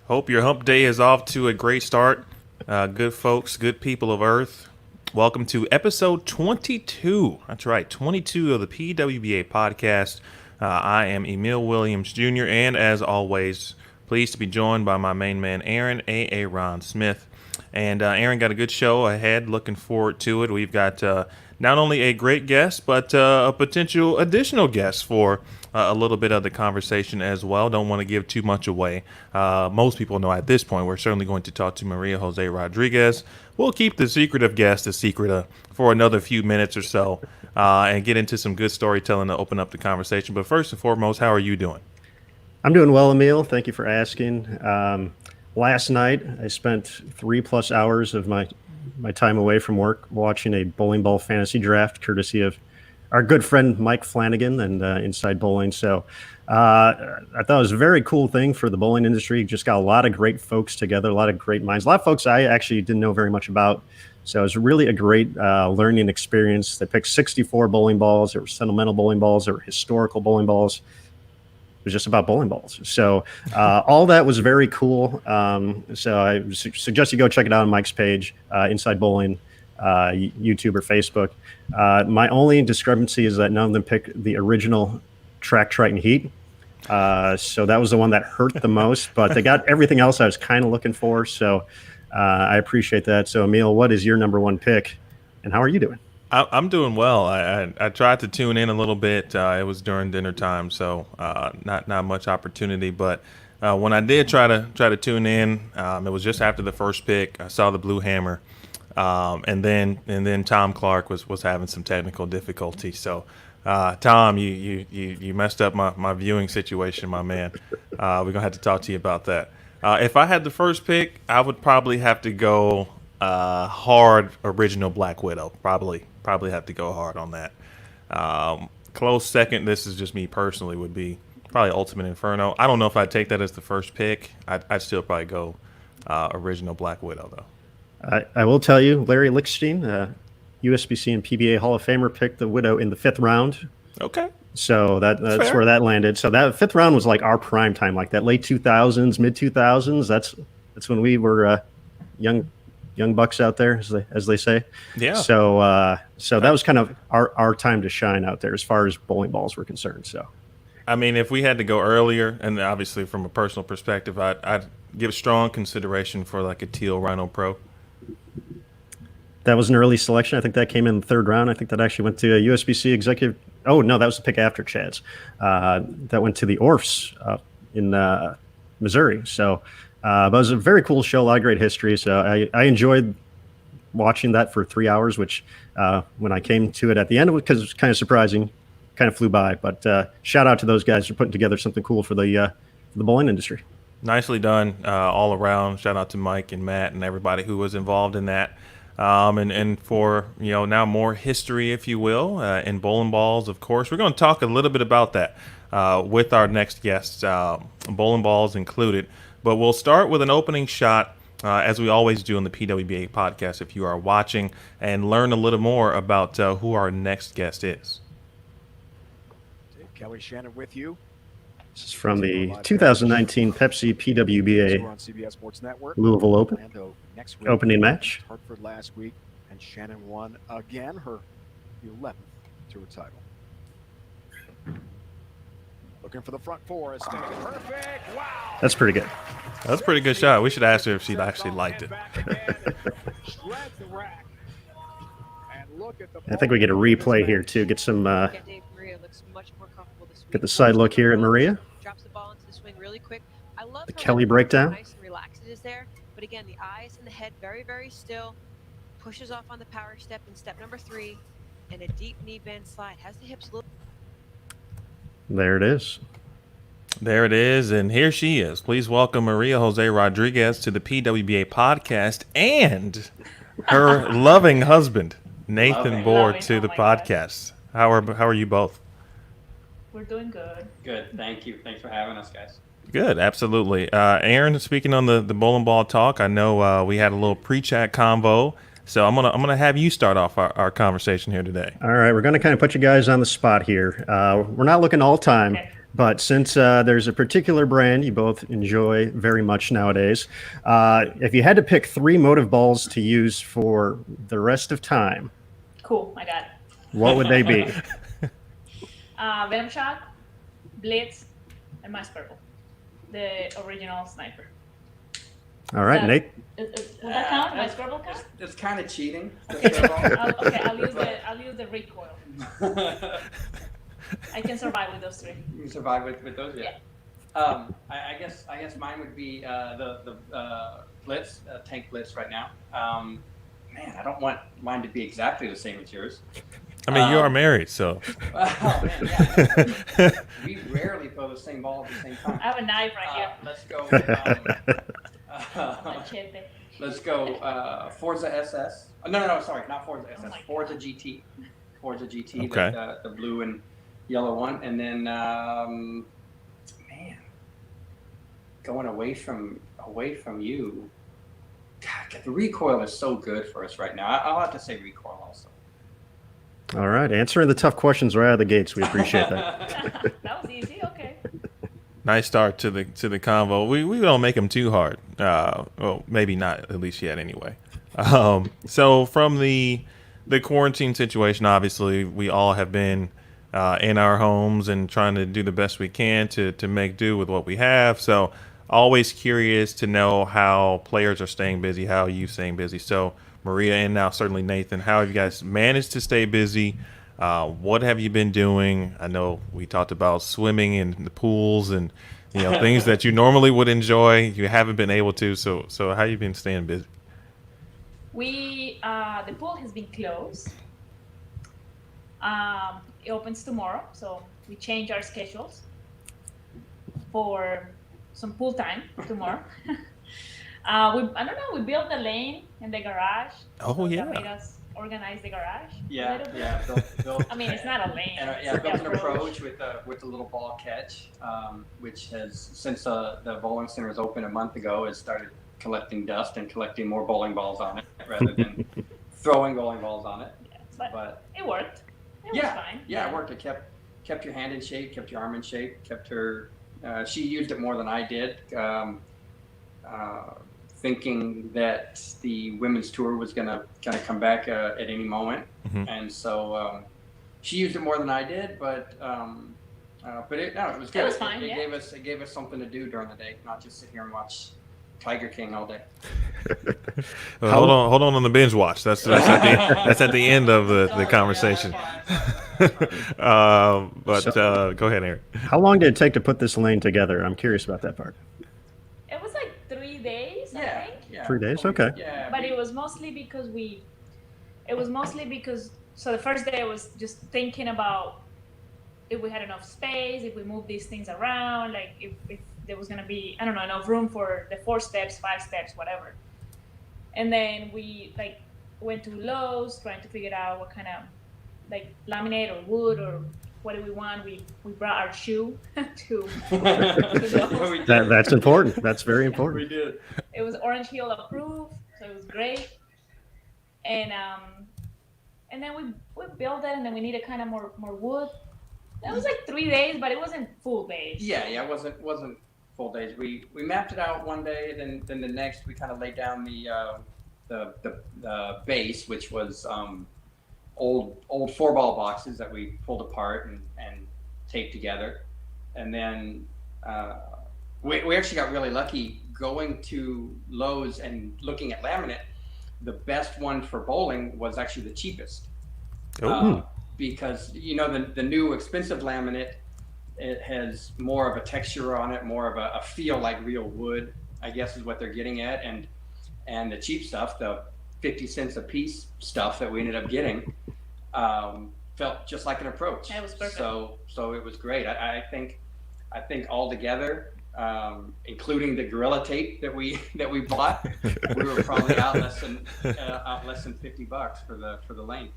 Hope your hump day is off to a great start. Good folks, good people of Earth. Welcome to episode 22. That's right, 22 of the PWBA Podcast. I am Emil Williams Jr. and as always, pleased to be joined by my main man, Aaron Ron Smith. And Aaron got a good show ahead. Looking forward to it. We've got not only a great guest, but a potential additional guest for a little bit of the conversation as well. Don't want to give too much away. Most people know at this point we're certainly going to talk to Maria José Rodriguez. We'll keep the secretive guest a secret for another few minutes or so and get into some good storytelling to open up the conversation. But first and foremost, how are you doing? I'm doing well, Emil. Thank you for asking. Last night, I spent 3+ hours of my time away from work watching a bowling ball fantasy draft, courtesy of our good friend Mike Flanagan and Inside Bowling. So I thought it was a very cool thing for the bowling industry. Just got a lot of great folks together, a lot of great minds, a lot of folks I actually didn't know very much about. So it was really a great learning experience. They picked 64 bowling balls. There were sentimental bowling balls. There were historical bowling balls. It was just about bowling balls. So all that was very cool. So I suggest you go check it out on Mike's page, Inside Bowling, YouTube or Facebook. My only discrepancy is that none of them picked the original Track Triton Heat. So that was the one that hurt the most, but they got everything else I was kind of looking for. So I appreciate that. So Emil, what is your number one pick and how are you doing? I'm doing well. I tried to tune in a little bit. It was during dinner time, so not much opportunity. But when I did try to tune in, it was just after the first pick. I saw the Blue Hammer, and then Tom Clark was having some technical difficulty. So Tom, you messed up my viewing situation, my man. We're gonna have to talk to you about that. If I had the first pick, I would probably have to go hard original Black Widow. Probably have to go hard on that. Close second, this is just me personally, would be probably Ultimate Inferno. I don't know if I'd take that as the first pick. I'd still probably go original Black Widow, though. I will tell you, Larry Lichtenstein, USBC and PBA Hall of Famer, picked the Widow in the 5th round. Okay. So that's where that landed. So that 5th round was like our prime time, like that late 2000s, mid 2000s. That's when we were young bucks out there, as they say. Yeah. So that was kind of our time to shine out there as far as bowling balls were concerned. So, I mean, if we had to go earlier, and obviously from a personal perspective, I'd give strong consideration for like a teal Rhino Pro. That was an early selection. I think that came in the 3rd round. I think that actually went to a USBC executive. Oh no, that was the pick after Chad's. That went to the Orfs in Missouri. So. But it was a very cool show, a lot of great history. So I enjoyed watching that for 3 hours, which when I came to it at the end, because it was kind of surprising, kind of flew by. But shout out to those guys for putting together something cool for the bowling industry. Nicely done all around. Shout out to Mike and Matt and everybody who was involved in that. And for, now more history, if you will, in bowling balls, of course. We're going to talk a little bit about that with our next guests, bowling balls included. But we'll start with an opening shot, as we always do on the PWBA podcast, if you are watching, and learn a little more about who our next guest is. Dave Kelly Shannon with you. This is from the 2019 Pepsi PWBA on CBS Sports Network. Louisville Open next week, opening match. Hartford last week, and Shannon won again her 11th tour title. Looking for the front four. It's going to be perfect. Wow. That's pretty good. That's a pretty good shot. We should ask her if she actually liked it. I think we get a replay here too. Get some. Get the side look here at Maria. Drops the ball into the swing really quick. I love the Kelly breakdown. Nice and relaxed it is there, but again, the eyes and the head very, very still. Pushes off on the power step in step number 3, and a deep knee bend slide. Has the hips a little. There it is. There it is, and here she is. Please welcome Maria José Rodriguez to the PWBA podcast and her loving husband, Nathan Bohr, to the podcast. How are you both? We're doing good. Good, thank you. Thanks for having us, guys. Good, absolutely. Aaron, speaking on the bowling ball talk, I know we had a little pre-chat convo, so I'm gonna have you start off our conversation here today. All right, we're gonna kind of put you guys on the spot here. We're not looking all time, But since there's a particular brand you both enjoy very much nowadays, if you had to pick 3 motive balls to use for the rest of time, Cool, I got it. what would they be? Venom Shot, Blitz, and Mass Purple. The original sniper. All right, That- Nate. Will that count? Mass Purple count? It's kind of cheating. Okay, so I'll use the recoil. I can survive with those 3. You can survive with those, yeah. I guess mine would be the Blitz, tank Blitz right now. Man, I don't want mine to be exactly the same as yours. I mean, you are married, so. Oh man, yeah. We rarely throw the same ball at the same time. I have a knife right here. Let's go. Machete. Let's go. Forza SS. No, sorry, not Forza SS. my Forza GT. Forza GT. Okay. The blue and yellow one, and then man, going away from you. God, the recoil is so good for us right now. I'll have to say recoil also. All right, answering the tough questions right out of the gates. We appreciate that. That was easy. Okay. Nice start to the convo. We don't make them too hard. Well, maybe not, at least yet anyway. So from the quarantine situation, obviously we all have been in our homes and trying to do the best we can to make do with what we have. So always curious to know how players are staying busy, how you staying busy. So Maria and now certainly Nathan, how have you guys managed to stay busy? What have you been doing? I know we talked about swimming in the pools and things that you normally would enjoy. You haven't been able to. So how you been staying busy? We the pool has been closed. It opens tomorrow, so we change our schedules for some pool time tomorrow. I don't know. We built the lane in the garage. Oh, so yeah. That made us organize the garage. a Yeah, little bit. yeah. Built, I mean, it's not a lane. and it's yeah, like built an an approach with the little ball catch, which has since the bowling center was open a month ago, has started collecting dust and collecting more bowling balls on it rather than throwing bowling balls on it. Yeah, But it worked. It was yeah, fine. yeah, it worked. It kept your hand in shape, kept your arm in shape, kept her. She used it more than I did. Thinking that the women's tour was gonna kind of come back at any moment, and so she used it more than I did. But it was good. It was fine. It gave us something to do during the day, not just sit here and watch Tiger King all day. Hold on the binge watch. That's at the end of the conversation. Go ahead, Aaron. How long did it take to put this lane together? I'm curious about that part. It was like 3 days, I think. Yeah. 3 days? Okay. Yeah, But it was mostly because so the first day I was just thinking about if we had enough space, if we moved these things around, like if there was gonna be, I don't know, enough room for the 4 steps, 5 steps, whatever. And then we went to Lowe's trying to figure out what kind of laminate or wood or what do we want. We brought our shoe to Lowe's. That's important. That's very important. We did. It was Orange Hill approved, so it was great. And then we built it, and then we needed kind of more wood. It was like 3 days, but it wasn't full days. Yeah, it wasn't full days. We mapped it out one day, then the next we kind of laid down the base, which was old 4-ball boxes that we pulled apart and taped together, and then we actually got really lucky going to Lowe's and looking at laminate. The best one for bowling was actually the cheapest. Because the new expensive laminate, it has more of a texture on it, more of a feel like real wood, I guess is what they're getting at, and the cheap stuff, the 50 cents a piece stuff that we ended up getting, felt just like an approach. That was perfect. So it was great. I think all together, including the Gorilla Tape that we bought, we were probably out less than $50 for the lane.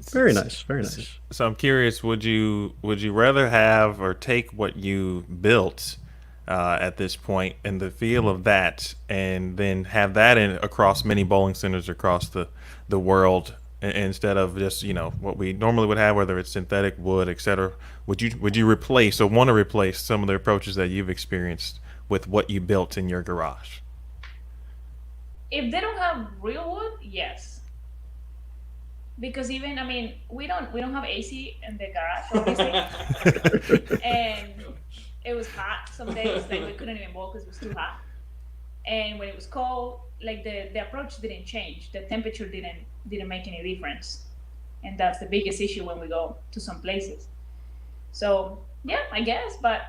Very nice. Very nice. So I'm curious, would you rather have or take what you built at this point and the feel of that, and then have that across many bowling centers across the world, instead of just what we normally would have, whether it's synthetic wood, etc. Would you replace or want to replace some of the approaches that you've experienced with what you built in your garage? If they don't have real wood, yes. Because even we don't have AC in the garage, obviously, and it was hot some days. Like we couldn't even walk because it was too hot. And when it was cold, like the approach didn't change. The temperature didn't make any difference, and that's the biggest issue when we go to some places. So yeah, I guess, but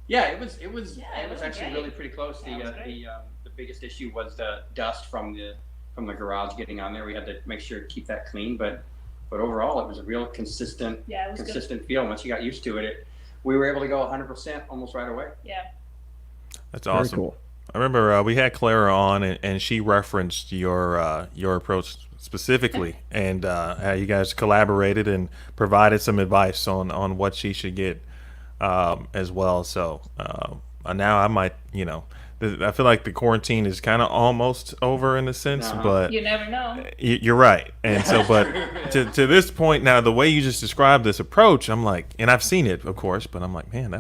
yeah, it was actually great. really pretty close. The biggest issue was the dust from the garage getting on there. We had to make sure to keep that clean, but overall it was a real consistent feel. Once you got used to it, we were able to go 100% almost right away. Yeah, that's awesome. Very cool. I remember we had Clara on, and she referenced your approach specifically, and how you guys collaborated and provided some advice on what she should get as well. So now I might, I feel like the quarantine is kind of almost over in a sense, but you never know. You're right. And so, but to this point now, the way you just described this approach, I'm like, and I've seen it, of course, but I'm like, man,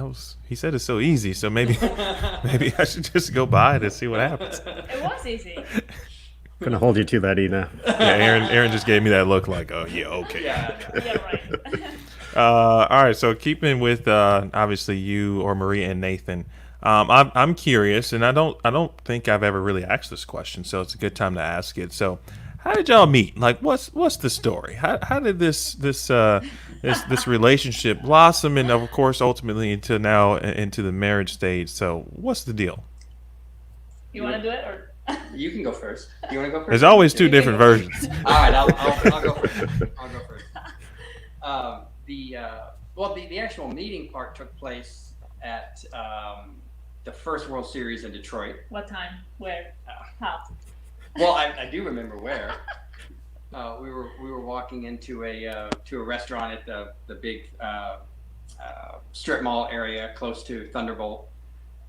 he said it's so easy. So maybe I should just go buy it and see what happens. It was easy. Gonna hold you to that, Ina. Yeah, Aaron just gave me that look like, oh yeah, okay. Yeah, right. All right. So keeping with obviously you or Maria and Nathan. I'm curious, and I don't think I've ever really asked this question, so it's a good time to ask it. So, how did y'all meet? Like, what's the story? How did this relationship blossom, and of course, ultimately into the marriage stage? So, what's the deal? You want to do it, or you can go first. You want to go first? There's always two different versions. All right, I'll go first. The actual meeting part took place at the first World Series in Detroit. what time, where, how? Well, I do remember where. We were walking into a restaurant at the big strip mall area close to Thunderbolt,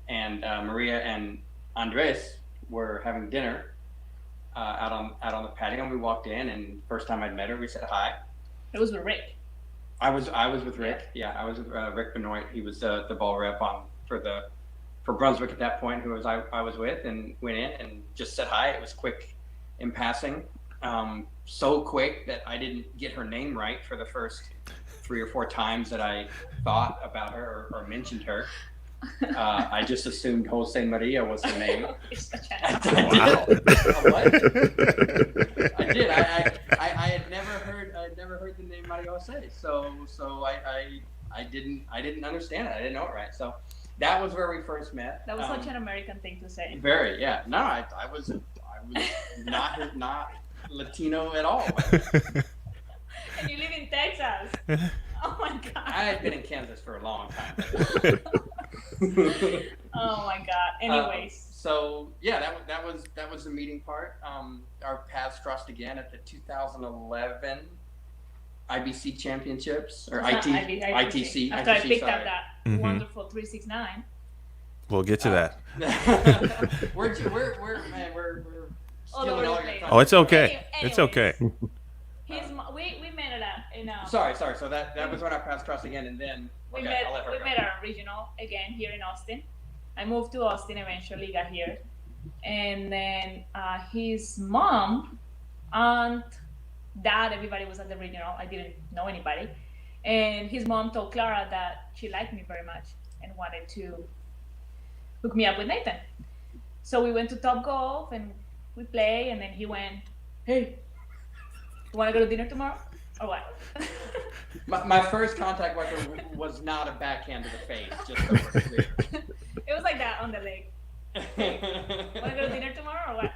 and Maria and Andres were having dinner out on the patio, and we walked in, and first time I'd met her, we said hi. It was with Rick. I was with Rick. Yeah, I was with Rick Benoit. He was the ball rep for Brunswick at that point, who I was with, and went in and just said hi. It was quick in passing, so quick that I didn't get her name right for the first 3 or 4 times that I thought about her or mentioned her. I just assumed Jose Maria was her name. Wow. What? I did. I had never heard the name Maria Jose, so I didn't understand it. I didn't know it right. So that was where we first met. That was such an American thing to say. Very, yeah. No, I was not Latino at all. And you live in Texas. Oh my God. I had been in Kansas for a long time. Oh my God. Anyways. So yeah, that was the meeting part. Our paths crossed again at the 2011 IBC championships or ITC. After I picked sorry. up that wonderful 369. We'll get to that. we're All over stealing the all place. your Oh, it's okay. Anyways. it's okay. We met in a Sorry. So that was when our paths crossed again, and then we okay, met I'll let her go. our regional again here in Austin. I moved to Austin eventually, got here, and then his mom, aunt, dad, everybody was at the regional. I didn't know anybody, and his mom told Clara that she liked me very much and wanted to hook me up with Nathan. So we went to Top Golf and we play, and then he went, "Hey, you want to go to dinner tomorrow?" Or what? My first contact with her was not a backhand to the face, just so we're clear. It was like that on the leg. Hey, want to go to dinner tomorrow or what?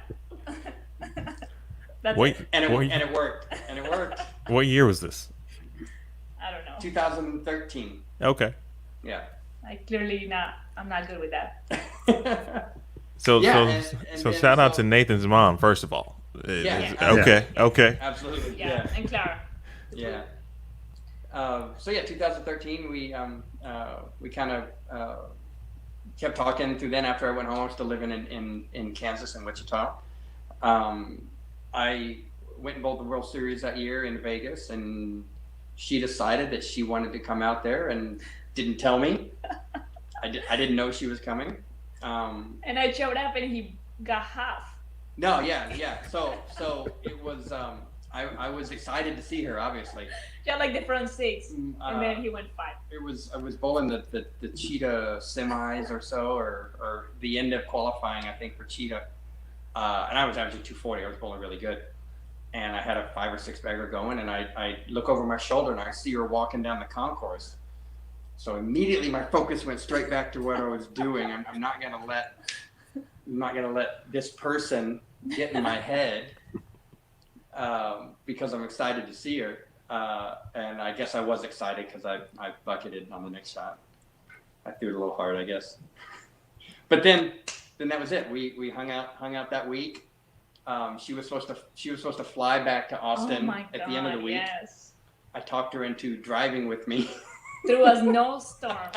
That's Wait, it. And it worked. what year was this? I don't know. 2013. Okay. Yeah. I'm not good with that. So Yeah, so and shout out so- to Nathan's mom first of all. Yeah. Okay. Absolutely. Yeah, and Clara. Yeah. So yeah, 2013, we kind of kept talking through then. After I went home, I was still living in Kansas and Wichita. went and bowled the World Series that year in Vegas, and she decided that she wanted to come out there and didn't tell me. I didn't know she was coming. And I showed up and he got half. No, yeah. So it was. I was excited to see her, obviously. Yeah, like the front six, and then he went 5. I was bowling the Cheetah semis or so, or the end of qualifying, I think, for Cheetah. And I was averaging 240. I was bowling really good. And I had a 5 or 6 bagger going, and I look over my shoulder and I see her walking down the concourse. So immediately my focus went straight back to what I was doing. I'm not gonna let this person get in my head. Because I'm excited to see her, and I guess I was excited because I bucketed on the next shot. I threw it a little hard, I guess. But then that was it. We hung out that week. She was supposed to fly back to Austin at the end of the week. Yes. I talked her into driving with me through a snowstorm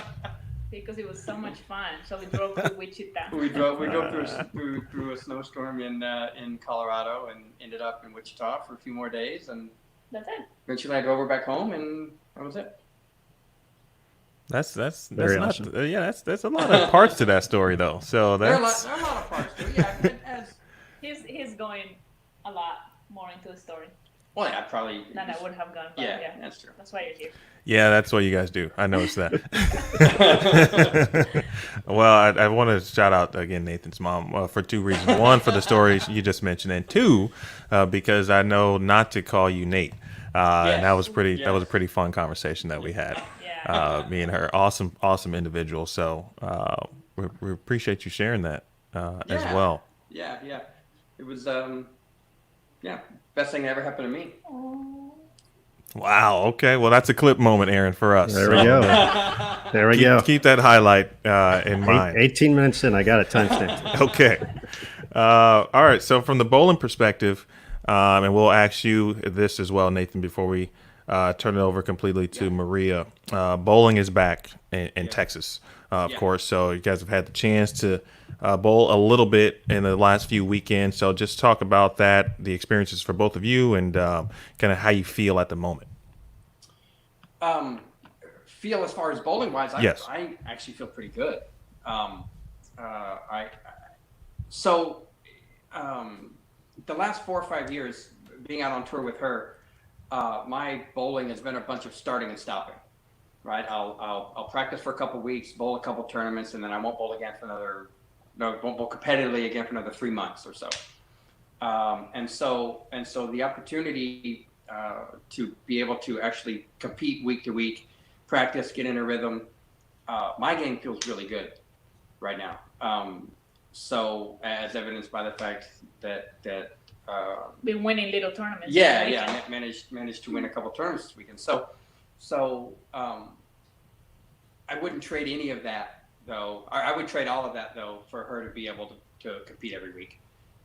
because it was so much fun. So we drove to Wichita. We drove through a snowstorm in Colorado and ended up in Wichita for a few more days, and that's it. eventually I drove her back home, and that was it. That's Very not, awesome. that's a lot of parts to that story though. So There are a that's lot of parts to it. Yeah, He's going a lot more into the story well, yeah, probably. than I would have gone. But Yeah, that's true. That's why you're here. yeah, that's what you guys do. I noticed that. Well, I want to shout out again Nathan's mom for 2 reasons. One, for the stories you just mentioned, and 2, because I know not to call you Nate. And that was pretty. Yes. That was a pretty fun conversation that we had. Yeah. Me and her, awesome individual. So we appreciate you sharing that as well. Yeah. It was best thing that ever happened to me. Wow. Okay. Well, that's a clip moment, Aaron, for us. There we go. There we go. Keep that highlight in mind. 18 minutes in, I got it timestamped. Okay. All right. So from the bowling perspective, and we'll ask you this as well, Nathan, before we turn it over completely to Maria. Bowling is back in Texas, of course. So you guys have had the chance to bowl a little bit in the last few weekends. So just talk about that, the experiences for both of you, and kind of how you feel at the moment. Feel as far as bowling wise, Yes. I actually feel pretty good. The last 4 or 5 years being out on tour with her, my bowling has been a bunch of starting and stopping. Right, I'll practice for a couple weeks, bowl a couple tournaments, and then I won't bowl again for won't bowl competitively again for another 3 months or so. And so the opportunity to be able to actually compete week to week, practice, get in a rhythm, my game feels really good right now. So as evidenced by the fact that Been winning little tournaments. I managed to win a couple tournaments this weekend. So I wouldn't trade any of that though. I would trade all of that though for her to be able to compete every week.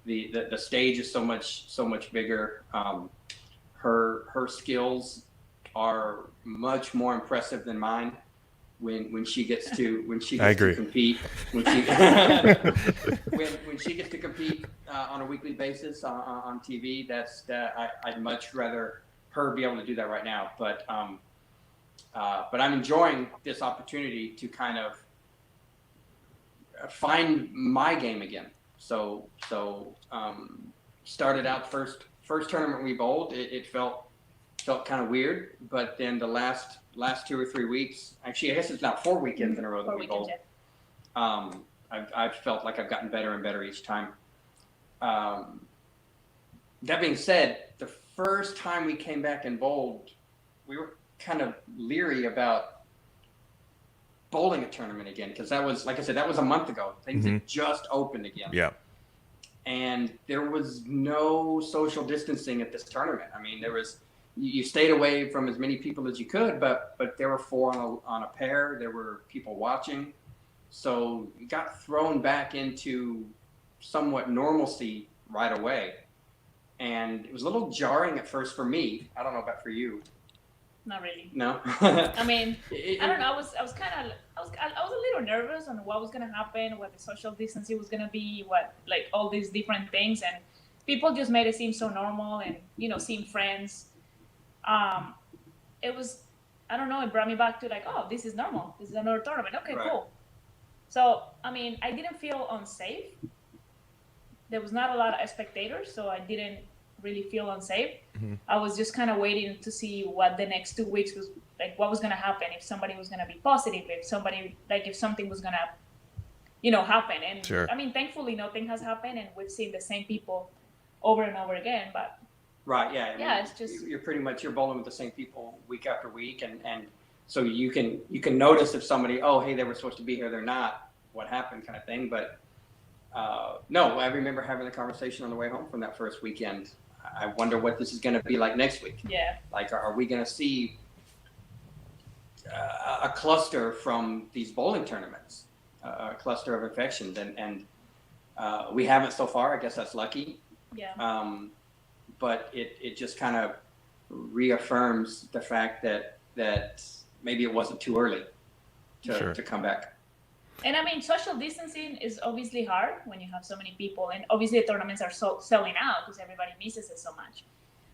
The stage is so much bigger. Her skills are much more impressive than mine. When she gets to compete, when she gets to compete on a weekly basis on TV, I'd much rather her be able to do that right now. But I'm enjoying this opportunity to kind of find my game again. So started out first tournament we bowled, it felt kind of weird, but then the last 2 or 3 weeks, actually I guess it's now 4 weekends in a row that we bowled. I've felt like I've gotten better and better each time. That being said, the first time we came back and bowled, we were kind of leery about bowling a tournament again, because that was, like I said, that was a month ago. Things had just opened again. Yeah. And there was no social distancing at this tournament. I mean, you stayed away from as many people as you could, but there were 4 on a pair. There were people watching. So you got thrown back into somewhat normalcy right away. And it was a little jarring at first for me. I don't know about for you. Not really. No. I mean, I don't know. I was a little nervous on what was gonna happen, what the social distancing was gonna be, what, like, all these different things, and people just made it seem so normal and, seeing friends. It was, I don't know, it brought me back to like, oh, this is normal. This is another tournament. Okay, Right. cool. So, I mean, I didn't feel unsafe. There was not a lot of spectators, so I didn't really feel unsafe. Mm-hmm. I was just kind of waiting to see what the next 2 weeks was like, what was going to happen, if somebody was going to be positive, if something was going to, happen. And Sure. I mean, thankfully, nothing has happened, and we've seen the same people over and over again. But Right. Yeah. I mean, yeah, it's just you're bowling with the same people week after week, and so you can notice if somebody, oh, hey, they were supposed to be here, they're not, what happened, kind of thing. But no, I remember having a conversation on the way home from that first weekend. I wonder what this is going to be like next week. yeah. Like, are we going to see a cluster from these bowling tournaments, a cluster of infections, and we haven't so far. I guess that's lucky. Yeah. But it just kind of reaffirms the fact that maybe it wasn't too early Sure. to come back. And I mean, social distancing is obviously hard when you have so many people, and obviously the tournaments are selling out because everybody misses it so much.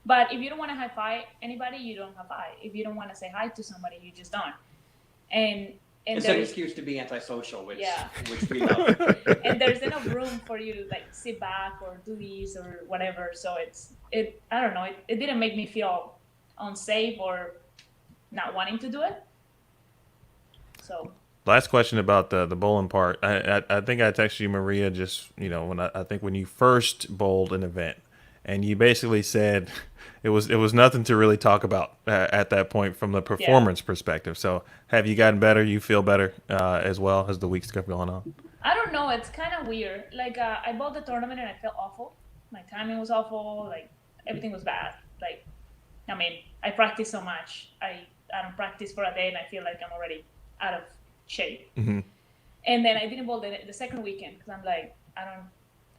But if you don't want to high five anybody, you don't high five. If you don't want to say hi to somebody, you just don't. And It's an excuse to be antisocial, which Yeah. which we love. and there's enough room for you to like sit back or do this or whatever. So I don't know. It didn't make me feel unsafe or not wanting to do it. So Last question about the bowling part. I think I texted you, Maria, just when I think when you first bowled an event, and you basically said it was nothing to really talk about at that point from the performance perspective. So have you gotten better? You feel better as well as the weeks kept going on? I don't know. It's kind of weird. Like I bowled the tournament and I felt awful. My timing was awful. Like everything was bad. Like, I mean, I practice so much. I don't practice for a day and I feel like I'm already out of shape. Mm-hmm. And then I didn't bowl the second weekend because I'm like, I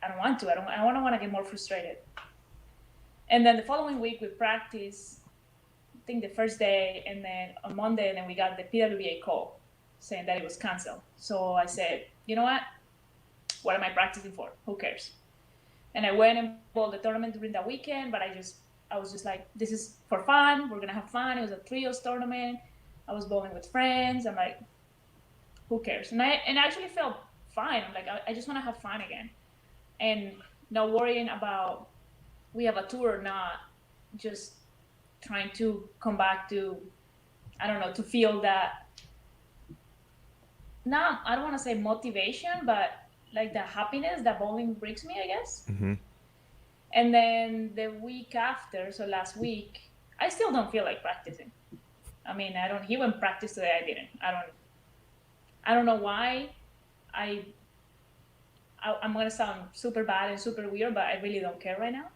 don't want to. I want to get more frustrated. And then the following week we practiced, I think the first day, and then on Monday, and then we got the PWBA call saying that it was canceled. So I said, you know what am I practicing for? Who cares? And I went and bowled the tournament during that weekend, but I was just like, this is for fun. We're gonna have fun. It was a trios tournament. I was bowling with friends. I'm like, who cares? And I actually felt fine. I'm like, I just want to have fun again, and not worrying about we have a tour or not. Just trying to come back to, I don't know, to feel that. Not, I don't want to say motivation, but like the happiness that bowling brings me, I guess. Mm-hmm. And then the week after, so last week, I still don't feel like practicing. I mean, I don't even practice today. I didn't. I don't know why. I'm gonna sound super bad and super weird, but I really don't care right now.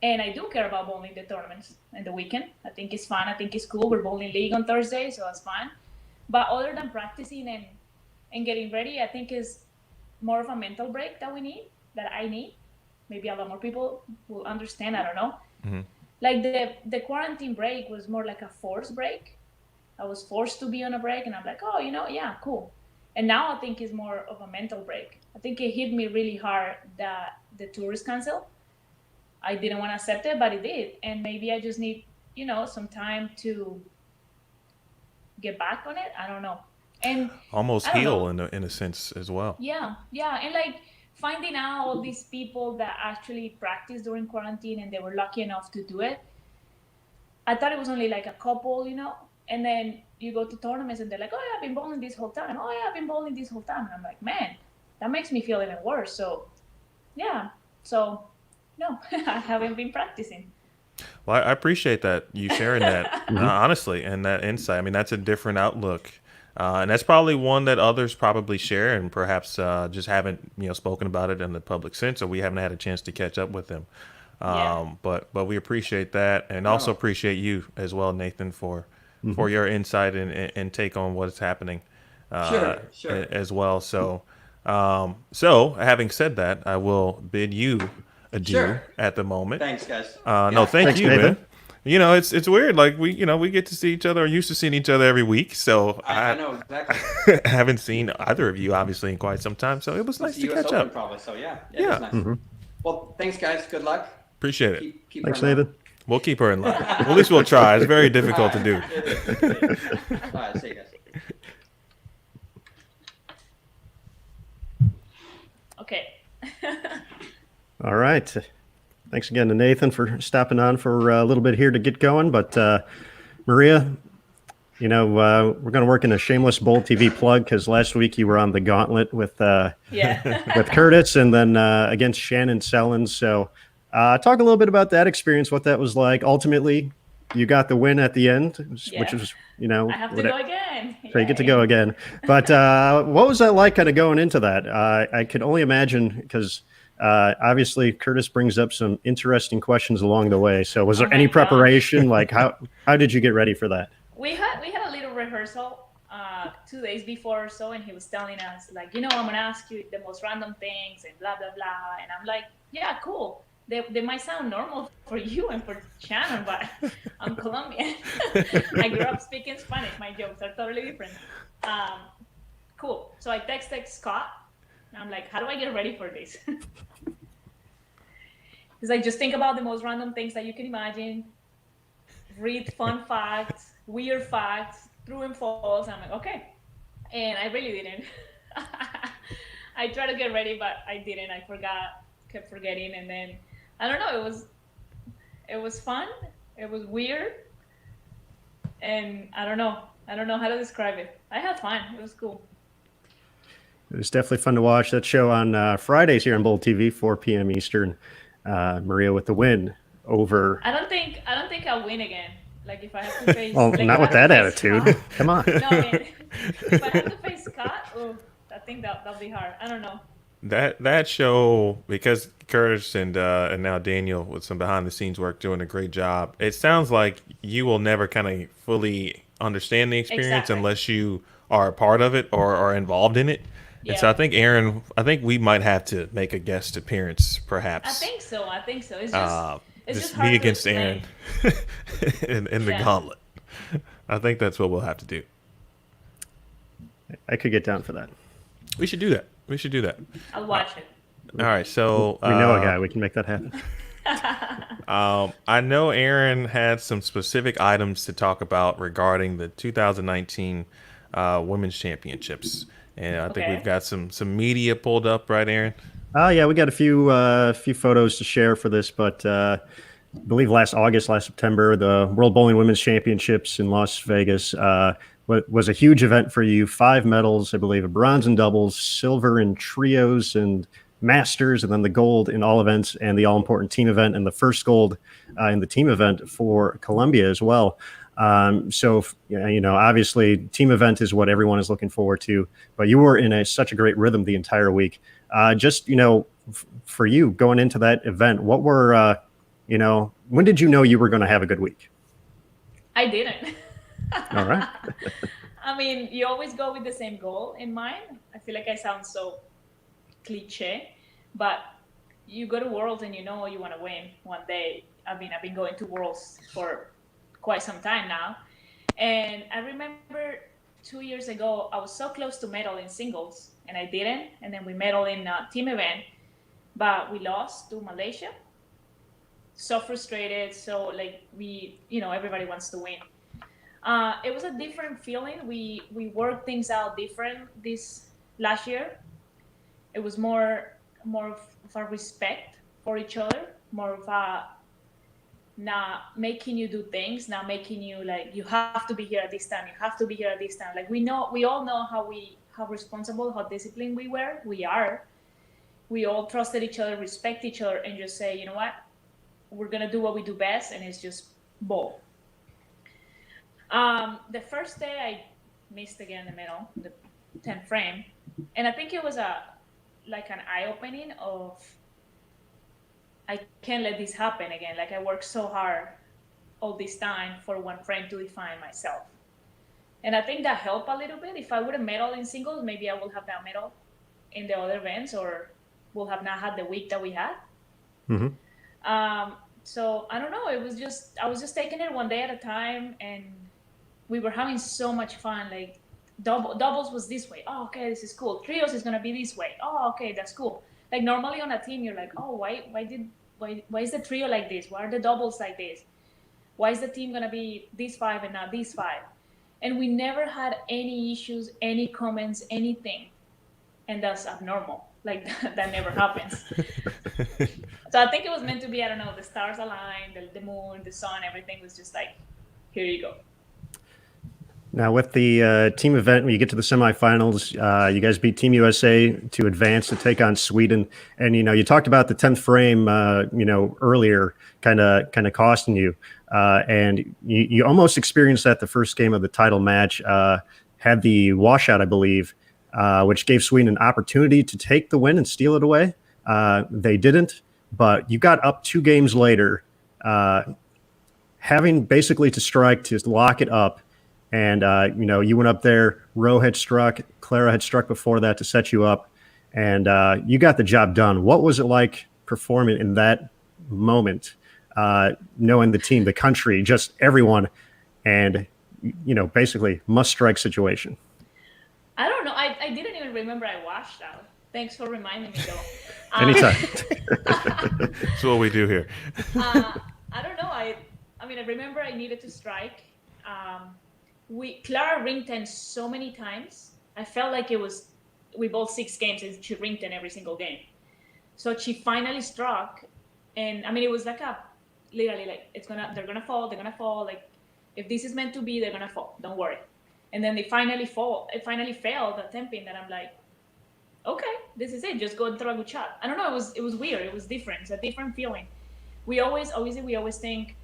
And I do care about bowling the tournaments and the weekend. I think it's fun. I think it's cool. We're bowling league on Thursday, so it's fun. But other than practicing and getting ready, I think is more of a mental break that we need, that I need. Maybe a lot more people will understand. I don't know. Mm-hmm. Like the quarantine break was more like a forced break. I was forced to be on a break, and I'm like, oh, yeah, cool. And now I think it's more of a mental break. I think it hit me really hard that the tour is canceled. I didn't want to accept it, but it did. And maybe I just need, some time to get back on it. I don't know. And Almost I don't heal know. in a sense as well. Yeah. And like finding out all these people that actually practiced during quarantine and they were lucky enough to do it. I thought it was only like a couple, and then you go to tournaments and they're like, oh yeah, I've been bowling this whole time. Oh yeah, I've been bowling this whole time. And I'm like, man, that makes me feel even worse. So yeah. So no, I haven't been practicing. Well, I appreciate that you sharing that, honestly, and that insight. I mean, that's a different outlook. And that's probably one that others probably share and perhaps just haven't, spoken about it in the public sense, or we haven't had a chance to catch up with them. But we appreciate that, and also appreciate you as well, Nathan, for your insight and take on what is happening Sure. as well. So having said that, I will bid you adieu at the moment. Thanks, guys. No, thank Thanks, you, Nathan. man. It's weird. Like we get to see each other, or used to seeing each other every week. So I know exactly. haven't seen either of you obviously in quite some time. So it was nice The to US catch Open up. probably. So yeah. Yeah. It was nice. Well, Well, thanks, guys. Good luck. Appreciate it. Keep Thanks, her in line. Nathan. We'll keep her in line. Well, at least we'll try. It's very difficult to do. All right, see you guys. Okay. All right. Thanks again to Nathan for stopping on for a little bit here to get going. But Maria, we're going to work in a shameless Bold TV plug because last week you were on the Gauntlet with with Curtis and then against Shannon Sellens. So talk a little bit about that experience, what that was like. Ultimately, you got the win at the end, which was, I have to go again. So you get to go again. But what was that like kind of going into that? I could only imagine because obviously Curtis brings up some interesting questions along the way. So was there any preparation? Like how did you get ready for that? We had a little rehearsal 2 days before or so, and he was telling us like, I'm gonna ask you the most random things and blah blah blah, and I'm like, yeah, cool. They might sound normal for you and for Shannon, but I'm Colombian. I grew up speaking Spanish. My jokes are totally different. Cool. So I texted Scott, and I'm like, how do I get ready for this? He's like, just think about the most random things that you can imagine. Read fun facts, weird facts, true and false. I'm like, okay. And I really didn't. I tried to get ready, but I didn't. I kept forgetting. And then, I don't know, it was fun. It was weird. And I don't know how to describe it. I had fun. It was cool. It was definitely fun to watch that show on Fridays here on Bold TV, 4 p.m. Eastern. Maria with the win over. I don't think I'll win again. Like if I have to face. Well, not with that attitude. Scott, Come on. No, I mean, if I have to face Scott, I think that'll be hard. I don't know. That show, because Curtis and now Daniel with some behind the scenes work doing a great job. It sounds like you will never kind of fully understand the experience unless you are a part of it or are involved in it. Yeah. And so I think Aaron, we might have to make a guest appearance, perhaps. I think so. It's just just hard me to against explain. Aaron in the Gauntlet. I think that's what we'll have to do. I could get down for that. We should do that. I'll watch it. All right, so We know a guy. We can make that happen. I know Aaron had some specific items to talk about regarding the 2019 Women's Championships. And I think we've got some media pulled up, right, Aaron? Yeah, we got a few photos to share for this, but I believe last September, the World Bowling Women's Championships in Las Vegas was a huge event for you. 5 medals, I believe, a bronze in doubles, silver in trios and masters, and then the gold in all events and the all-important team event, and the first gold in the team event for Colombia as well. So, obviously team event is what everyone is looking forward to, but you were in such a great rhythm the entire week. For you going into that event, what were, when did you know you were going to have a good week? I didn't. All right. I mean, you always go with the same goal in mind. I feel like I sound so cliche, but you go to Worlds and you know you want to win one day. I mean, I've been going to Worlds for quite some time now. And I remember 2 years ago, I was so close to medal in singles and I didn't. And then we medal in a team event, but we lost to Malaysia. So frustrated. So everybody wants to win. It was a different feeling. We worked things out different this last year. It was more of a respect for each other, more of a not making you do things, not making you like, you have to be here at this time, you have to be here at this time. Like we all know how responsible, how disciplined we are. We all trusted each other, respect each other, and just say, you know what, we're gonna do what we do best, and it's just bowl. The first day I missed again the medal, the 10th frame, and I think it was an eye-opening of, I can't let this happen again. Like I worked so hard all this time for one frame to define myself. And I think that helped a little bit. If I would have medaled in singles, maybe I would have that medal in the other events, or would have not had the week that we had. Mm-hmm. So I don't know. I was just taking it one day at a time, and we were having so much fun. Like doubles was this way. Oh, okay, this is cool. Trios is gonna be this way. Oh, okay, that's cool. Like normally on a team, you're like, oh, why is the trio like this? Why are the doubles like this? Why is the team gonna be these 5 and not these 5? And we never had any issues, any comments, anything, and that's abnormal. Like that never happens. So I think it was meant to be, I don't know, the stars aligned, the moon, the sun, everything was just like, here you go. Now, with the team event, when you get to the semifinals, you guys beat Team USA to advance to take on Sweden. And, you talked about the 10th frame, earlier, kind of costing you. And you almost experienced that the first game of the title match, had the washout, I believe, which gave Sweden an opportunity to take the win and steal it away. They didn't, but you got up 2 games later, having basically to strike to lock it up. And, you went up there, Roe had struck, Clara had struck before that to set you up, and you got the job done. What was it like performing in that moment, knowing the team, the country, just everyone, and, basically must-strike situation? I don't know. I didn't even remember I washed out. Thanks for reminding me, though. Anytime. That's what we do here. I don't know. I remember I needed to strike. Clara ring 10 so many times. I felt like we bowled 6 games and she ring 10 every single game. So she finally struck, and it was like literally like they're gonna fall. Like if this is meant to be, they're gonna fall. Don't worry. And then they finally fall. It finally failed attempting that. I'm like, okay, this is it. Just go and throw a good shot. I don't know. It was weird. It was different. It's a different feeling. We always think.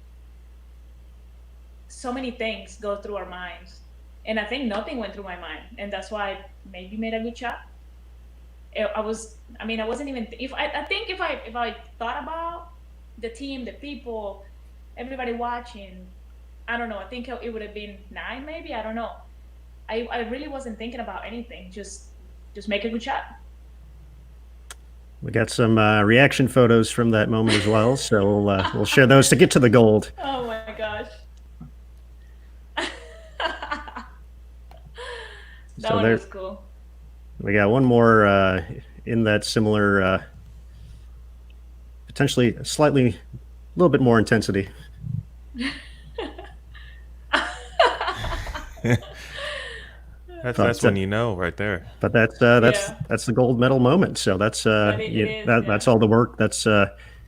So many things go through our minds, and I think nothing went through my mind, and that's why I maybe made a good shot. I wasn't even. If I thought about the team, the people, everybody watching, I don't know. I think it would have been 9, maybe. I don't know. I really wasn't thinking about anything. Just make a good shot. We got some reaction photos from that moment as well, so we'll share those to get to the gold. Oh my gosh. That one was cool. We got one more in that similar, potentially slightly, a little bit more intensity. That's when you know right there. But that's the gold medal moment. So that's that's all the work. That's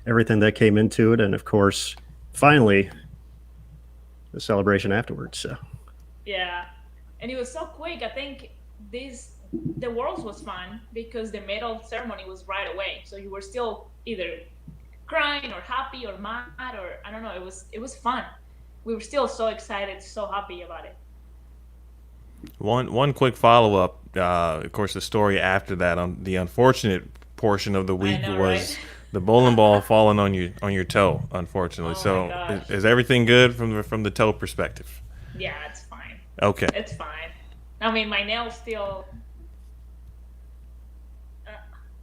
everything that came into it, and of course, finally, the celebration afterwards. So. Yeah. And it was so quick. I think the Worlds was fun because the medal ceremony was right away. So you were still either crying or happy or mad, or I don't know. It was fun. We were still so excited, so happy about it. One quick follow-up. Of course, the story after that, on the unfortunate portion of the week, was right? the bowling ball falling on your toe, unfortunately. Oh so is everything good from the toe perspective? Yeah, it's fine. Okay. It's fine. My nail's still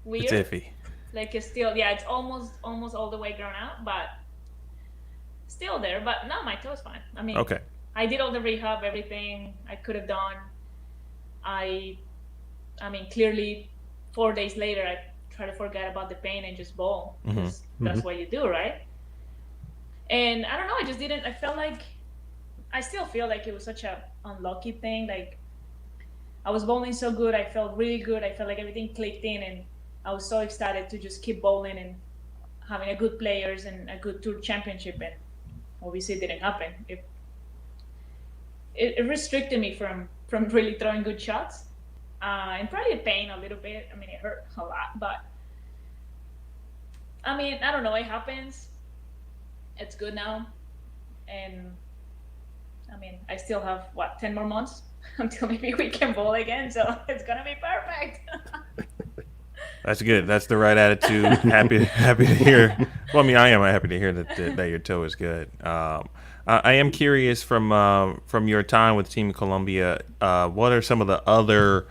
weird. It's iffy. Like it's still, it's almost all the way grown out, but still there. But no, my toe's fine. Okay. I did all the rehab, everything I could have done. Clearly 4 days later, I try to forget about the pain and just bowl. Because that's what you do, right? And I don't know, I still feel like it was such a unlucky thing. Like I was bowling so good. I felt really good. I felt like everything clicked in, and I was so excited to just keep bowling and having a good players and a good tour championship. And obviously it didn't happen. It restricted me from really throwing good shots, and probably pain a little bit. It hurt a lot, but I don't know. It happens. It's good now, and I still have 10 more months until maybe we can bowl again. So it's gonna be perfect. That's good. That's the right attitude. Happy to hear. Well, I am happy to hear that your toe is good. I am curious from your time with Team Colombia, what are some of the other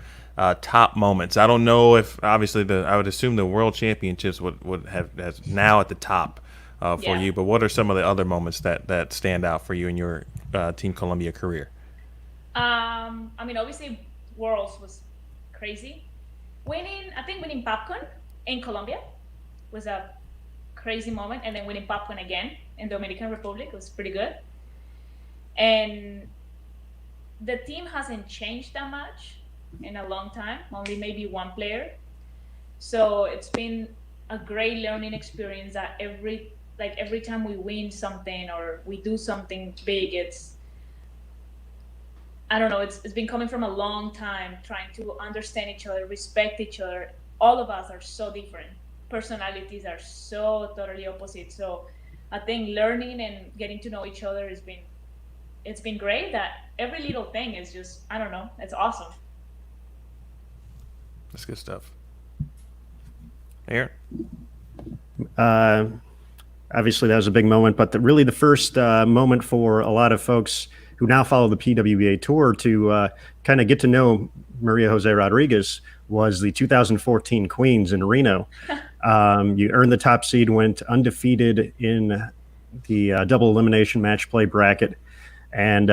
top moments? I don't know if obviously I would assume the World Championships would have as now at the top for you, but what are some of the other moments that stand out for you in your Team Colombia career? Obviously Worlds was crazy. Winning Popcorn in Colombia was a crazy moment, and then winning Papuan again in Dominican Republic was pretty good. And the team hasn't changed that much in a long time, only maybe one player. So it's been a great learning experience that every time we win something or we do something big, I don't know, it's been coming from a long time, trying to understand each other, respect each other. All of us are so different. Personalities are so totally opposite. So I think learning and getting to know each other it's been great. That every little thing is just, I don't know, it's awesome. That's good stuff. Aaron? Obviously, that was a big moment, but really the first moment for a lot of folks who now follow the PWBA Tour to kind of get to know Maria José Rodriguez was the 2014 Queens in Reno. You earned the top seed, went undefeated in the double elimination match play bracket. And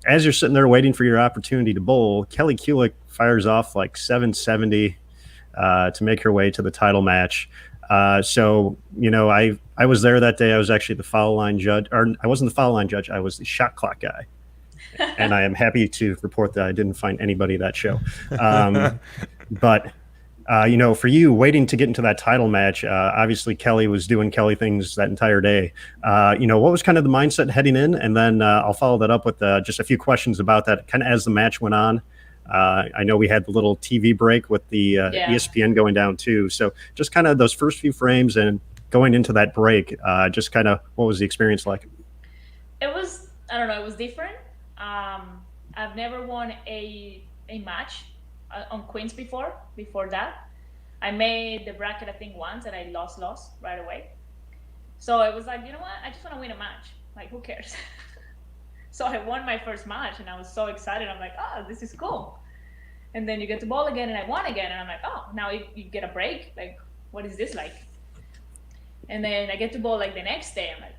as you're sitting there waiting for your opportunity to bowl, Kelly Kulick fires off like 770 to make her way to the title match. So, you know, I was there that day. I was actually the foul line judge, or I wasn't the foul line judge. I was the shot clock guy. And I am happy to report that I didn't find anybody that show. But, you know, for you waiting to get into that title match, obviously Kelly was doing Kelly things that entire day. You know, what was kind of the mindset heading in? And then I'll follow that up with just a few questions about that kind of as the match went on. I know we had the little TV break with the ESPN going down too. So just kind of those first few frames and going into that break, just kind of what was the experience like? It was, I don't know, it was different. I've never won a match on Queens before that. I made the bracket, I think, once, and I lost right away. So it was like, you know what? I just want to win a match. Like, who cares? So I won my first match, and I was so excited. I'm like, oh, this is cool. And then you get to bowl again, and I won again. And I'm like, oh, now you get a break. Like, what is this like? And then I get to bowl like the next day. I'm like,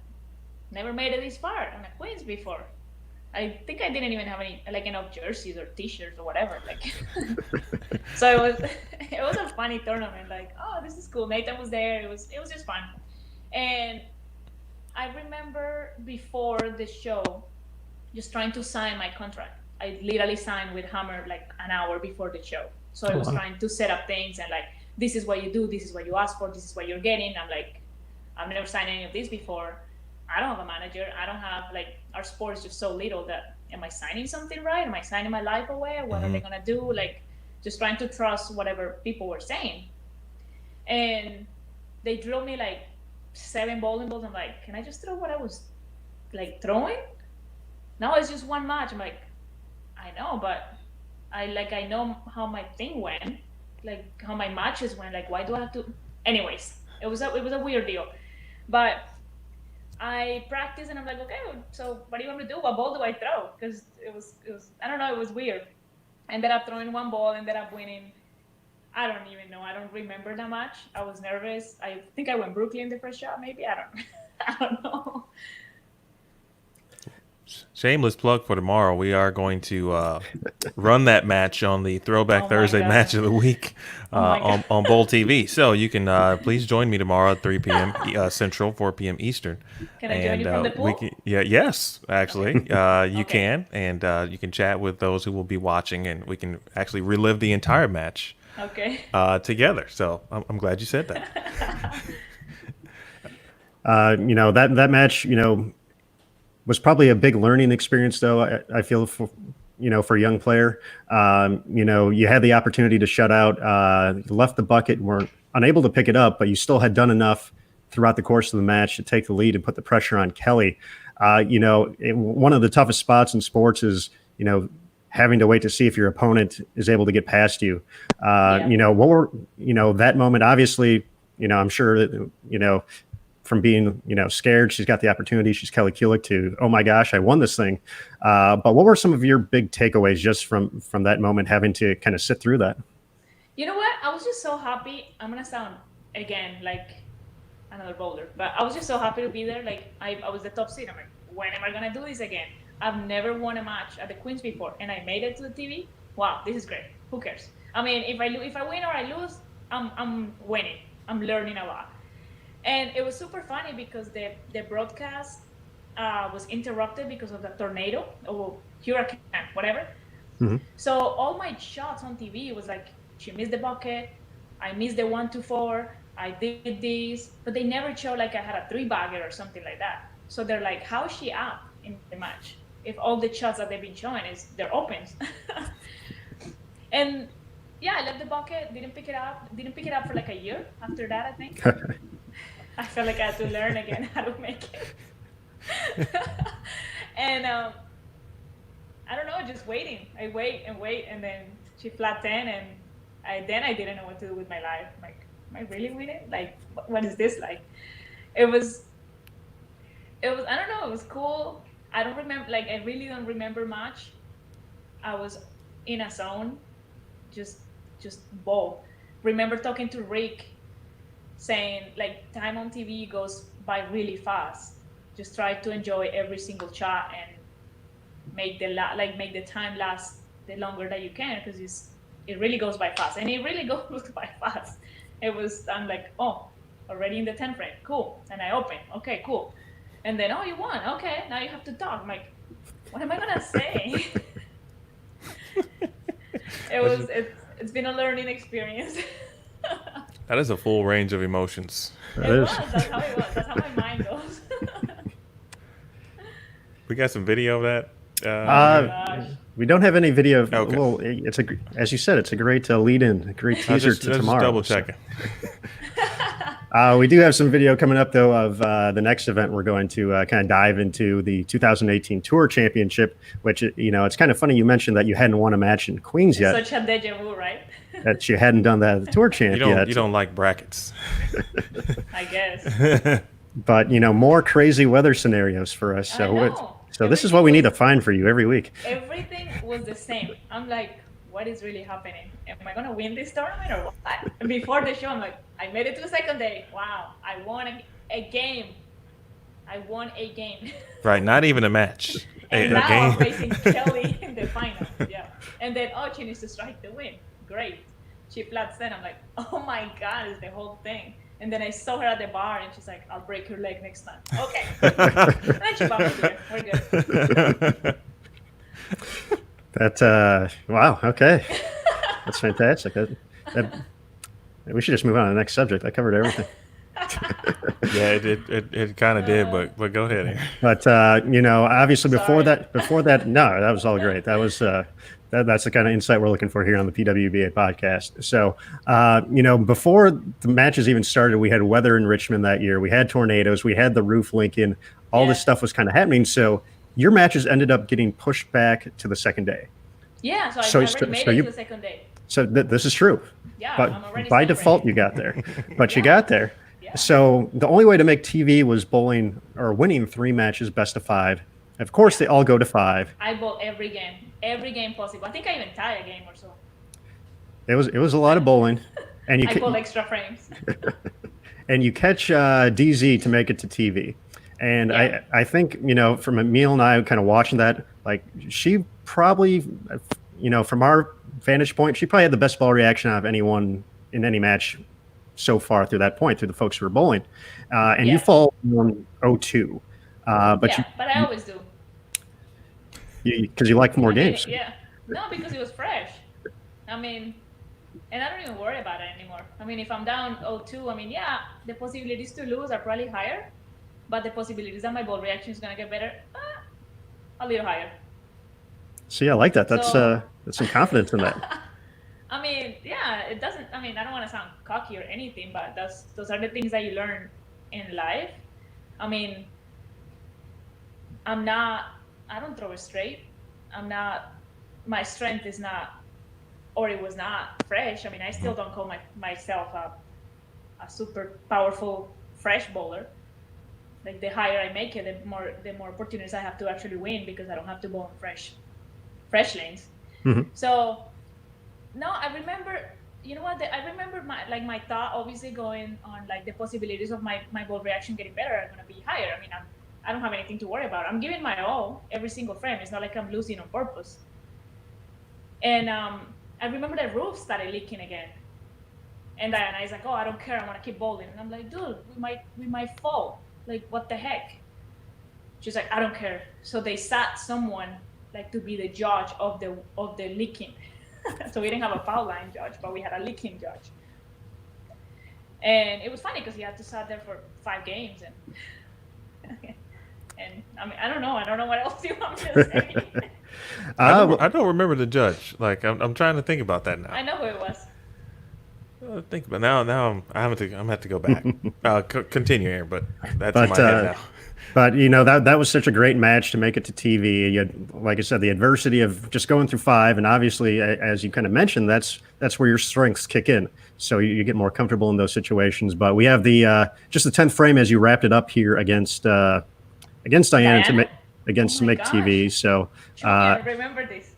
never made it this far on a Queens before. I think I didn't even have any enough jerseys or T-shirts or whatever. Like, so it was a funny tournament. Like, oh, this is cool. Nathan was there. It was just fun. And I remember before the show, just trying to sign my contract. I literally signed with Hammer like an hour before the show. So I was trying to set up things and like, this is what you do, this is what you ask for, this is what you're getting. I'm like, I've never signed any of this before. I don't have a manager. I don't have our sport is just so little that am I signing something right? Am I signing my life away? What are they gonna do? Like, just trying to trust whatever people were saying. And they drilled me like 7 bowling balls. I'm like, can I just throw what I was like throwing? No, it's just one match. I'm like, I know, but I know how my thing went, like how my matches went. Like, why do I have to? Anyways, it was a weird deal, but I practiced and I'm like, okay, so what do you want me to do? What ball do I throw? Because it was I don't know, it was weird. Ended up throwing one ball, ended up winning. I don't even know. I don't remember that much. I was nervous. I think I went Brooklyn the first shot, maybe. I don't know. Shameless plug for tomorrow. We are going to run that match on the Throwback Thursday Match of the Week on Bowl TV. So you can please join me tomorrow at 3 p.m. Central, 4 p.m. Eastern. Can I join you from the pool? Yes, actually. You can. And you can chat with those who will be watching, and we can actually relive the entire match together. So I'm glad you said that. You know, that match, you know, was probably a big learning experience, though. I feel for a young player. You know, you had the opportunity to shut out, you left the bucket, weren't unable to pick it up, but you still had done enough throughout the course of the match to take the lead and put the pressure on Kelly. You know, one of the toughest spots in sports is, you know, having to wait to see if your opponent is able to get past you. You know, what were, you know, that moment, obviously, you know, I'm sure that, you know, from being, you know, scared, she's got the opportunity, she's Kelly Kulick, to, oh my gosh, I won this thing. But what were some of your big takeaways just from that moment, having to kind of sit through that? You know what? I was just so happy. I'm going to sound, again, like another bowler, but I was just so happy to be there. Like, I was the top seed. I'm like, when am I going to do this again? I've never won a match at the Queens before, and I made it to the TV. Wow, this is great. Who cares? I mean, if I win or I lose, I'm winning. I'm learning a lot. And it was super funny because the broadcast was interrupted because of the tornado or hurricane, whatever. Mhm. So all my shots on TV was like, she missed the bucket, I missed the 1-2-4, I did this, but they never show like I had a 3-bagger or something like that. So they're like, how is she up in the match if all the shots that they've been showing is their opens? And yeah, I left the bucket, didn't pick it up for like a year after that, I think. I felt like I had to learn again how to make it. And I don't know, just waiting. I wait, and then she flat 10, and I didn't know what to do with my life. I'm like, am I really winning? Like, what is this like? It was, I don't know, it was cool. I don't remember, like, I really don't remember much. I was in a zone, just ball. Remember talking to Rick, saying like time on TV goes by really fast. Just try to enjoy every single shot and make the time last the longer that you can, because it really goes by fast, and it really goes by fast. I'm like, oh, already in the 10 frame, cool, and I open, okay, cool, and then, oh, you won, okay, now you have to talk. I'm like, what am I gonna say? It's been a learning experience. That is a full range of emotions. That's how it was. That's how my mind goes. We got some video of that. Gosh. We don't have any video. Okay. Well, as you said, it's a great lead-in, a great teaser to tomorrow. Just double checking. We do have some video coming up, though, of the next event. We're going to kind of dive into the 2018 Tour Championship, which, it's kind of funny you mentioned that you hadn't won a match in Queens yet. Such a deja vu, right? That you hadn't done that at the Tour Champ yet. You don't like brackets. I guess. But, more crazy weather scenarios for us. So this is what we need to find for you every week. Everything was the same. I'm like, what is really happening? Am I going to win this tournament or what? And before the show, I'm like, I made it to the second day. Wow, I won a game. I won a game. Right, not even a match. And a now game. I'm racing Kelly in the final. Yeah. And then, she needs to strike the win. Great. She flats 10. I'm like, oh my God, it's the whole thing. And then I saw her at the bar, and she's like, I'll break your leg next time. Okay. And then she bought me beer. We're good. Wow, okay. That's fantastic. We should just move on to the next subject. I covered everything. Yeah, it kind of did, but go ahead, Aaron. But obviously before Sorry. that, no, that was all great. That was that's the kind of insight we're looking for here on the PWBA podcast. So, before the matches even started, we had weather in Richmond that year. We had tornadoes. We had the roof Lincoln. All this stuff was kind of happening. So your matches ended up getting pushed back to the second day. Yeah, so I So- already so made you- it to the second day. So this is true. Yeah, But I'm already by default, celebrating. you got there. But you Yeah. got there. Yeah. So the only way to make TV was bowling or winning 3 matches, best of 5. Of course, they all go to 5. I bought every game possible. I think I even tied a game or so. It was a lot of bowling, and I bought extra frames. and you catch DZ to make it to TV. And Yeah. I think, from Emil and I kind of watching that, like she probably, from our vantage point, she probably had the best ball reaction out of anyone in any match so far through that point, through the folks who were bowling. And you Yeah. fall on 0-2. But but I always do. because you like more I mean, games. Yeah. No, because it was fresh. I mean, and I don't even worry about it anymore. I mean, if I'm down 0-2, I mean, yeah, the possibilities to lose are probably higher, but the possibilities that my ball reaction is going to get better, a little higher. See, I like that. That's So- that's some confidence in that. I mean, yeah, it doesn't, I mean, I don't want to sound cocky or anything, but those are the things that you learn in life. I mean, I don't throw it straight. My strength is not, or it was not fresh. I mean, I still don't call myself a super powerful fresh bowler. Like the higher I make it, the more opportunities I have to actually win, because I don't have to bowl in fresh lanes. Mhm. So, no, I remember, you know what? I remember my thought obviously going on, like the possibilities of my ball reaction getting better are going to be higher. I mean, I don't have anything to worry about. I'm giving my all every single frame. It's not like I'm losing on purpose. And I remember the roof started leaking again. And Diana is like, oh, I don't care, I want to keep bowling. And I'm like, dude, we might fall. Like, what the heck? She's like, I don't care. So they sat someone like to be the judge of the licking. So we didn't have a foul line judge, but we had a licking judge. And it was funny because he had to sit there for 5 games, and I mean, I don't know what else you want me to say. I don't remember the judge. Like I'm trying to think about that now. I know who it was. Think about now. I'm gonna have to go back. Continue here, but that's in my head now. But that was such a great match to make it to TV. You had, like I said, the adversity of just going through 5, and obviously, as you kind of mentioned, that's where your strengths kick in. So you get more comfortable in those situations. But we have the just the 10th frame as you wrapped it up here against Diana. Against Make TV. So I remember this.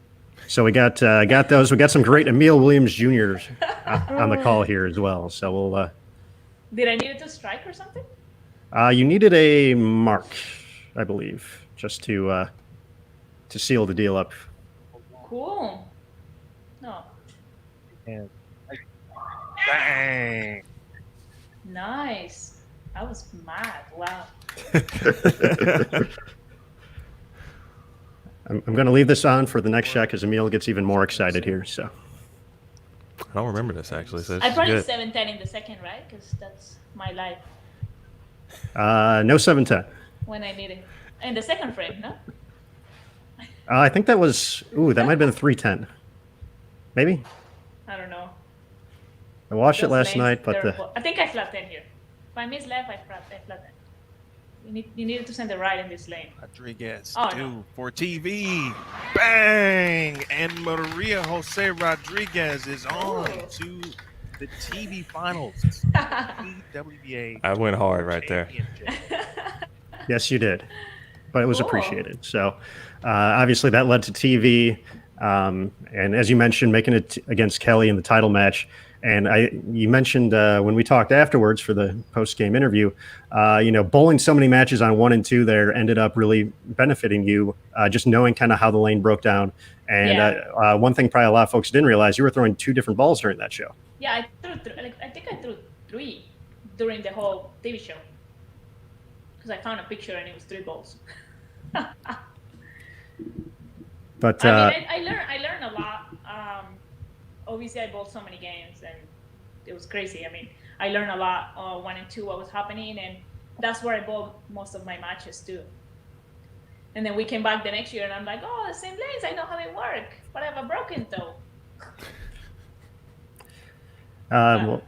So we got those. We got some great Emil Williams Jr. On the call here as well. So we'll. Did I need to strike or something? You needed a mark, I believe, just to seal the deal up. Cool. No. And bang. Nice. I was mad. Wow. I'm going to leave this on for the next shot because Emil gets even more excited here. So I don't remember this actually. So I probably 7-10 in the second, right? Because that's my life. No 7-10. When I need it. In the second frame, no? I think that was. That might have been 3-10. Maybe. I don't know. I watched it last lanes, night, but I think I flat 10 here. If I miss left, I flat 10. You needed to send the right in this lane. Rodriguez Oh, due no. for TV. Bang! And Maria José Rodriguez is on Ooh. to the TV finals. PWBA. I went hard right there. Championship. yes, you did. But it was Cool. appreciated. So obviously that led to TV. And as you mentioned, making it against Kelly in the title match. And you mentioned when we talked afterwards for the post-game interview, bowling so many matches on 1 and 2 there ended up really benefiting you, just knowing kind of how the lane broke down. And one thing probably a lot of folks didn't realize, you were throwing 2 different balls during that show. Yeah, I think I threw 3 during the whole TV show. Because I found a picture and it was 3 balls. But I learned a lot. Obviously, I bowled so many games and it was crazy. I mean, I learned a lot 1 and 2 what was happening, and that's where I bowled most of my matches too. And then we came back the next year and I'm like, oh, the same lanes, I know how they work, but I have a broken toe. Well,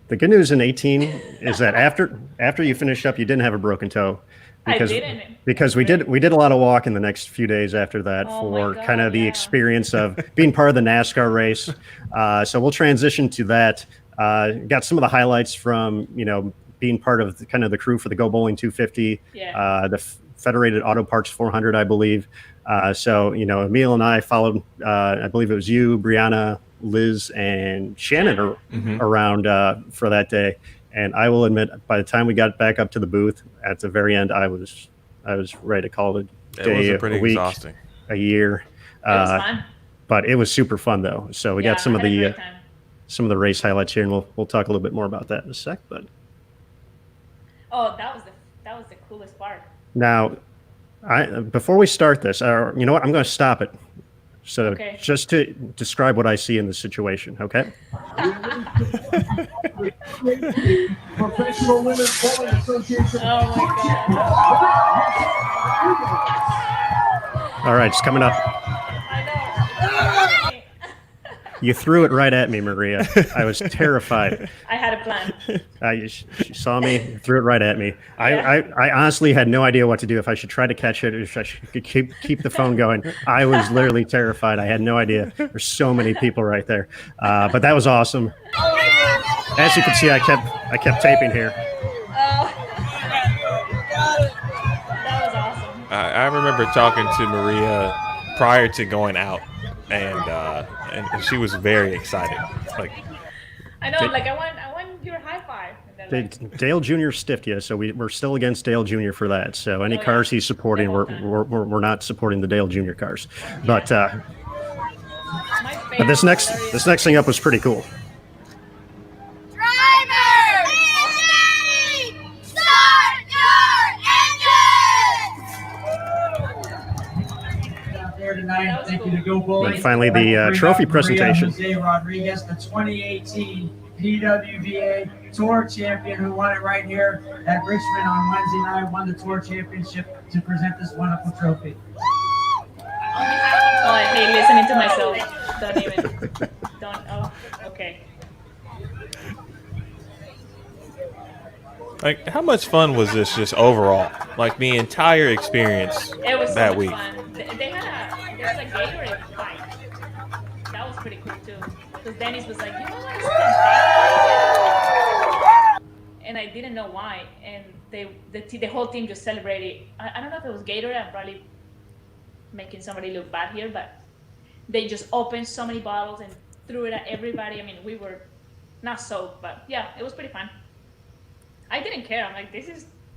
the good news in 18 is that after you finished up, you didn't have a broken toe. Because we did a lot of walking the next few days after that for kind of the experience of being part of the NASCAR race. So we'll transition to that. Got some of the highlights from being part of the crew for the Go Bowling 250, the Federated Auto Parts 400, I believe. So Emil and I followed. I believe it was you, Brianna, Liz, and Shannon around for that day. And I will admit, by the time we got back up to the booth at the very end, I was ready to call it a day, It was pretty a week, exhausting. a year. It was fun. But it was super fun though. So we got some of the race highlights here, and we'll talk a little bit more about that in a sec. But that was the coolest part. now, before we start this, you know what? I'm going to stop it. So just to describe what I see in this situation, okay? Professional Women's Bowling Association. Oh my God. All right, it's coming up. I know. You threw it right at me, Maria. I was terrified. I had a plan. She saw me, threw it right at me. I honestly had no idea what to do, if I should try to catch it or if I should keep the phone going. I was literally terrified. I had no idea. There's so many people right there. But that was awesome. As you can see, I kept taping here. That was awesome. I remember talking to Maria prior to going out, and she was very excited. Like, I know, I want your high five. And then, Dale Jr. stiffed you, so we're still against Dale Jr. for that. So any cars he's supporting, we're not supporting the Dale Jr. cars. But this next thing up was pretty cool. finally the trophy presentation. Maria José Rodriguez, the 2018 PWBA Tour champion, who won it right here at Richmond on Wednesday night, won the Tour championship to present this wonderful trophy. Oh, I hate listening to myself. Okay. Like, how much fun was this just overall? Like, the entire experience It was so that much week? fun. There was a Gatorade fight. That was pretty cool too. Because Dennis was like, you know what? And I didn't know why. And the whole team just celebrated. I don't know if it was Gatorade. I'm probably making somebody look bad here, but they just opened so many bottles and threw it at everybody. I mean, we were not soaked, but yeah, it was pretty fun. I didn't care. I'm like,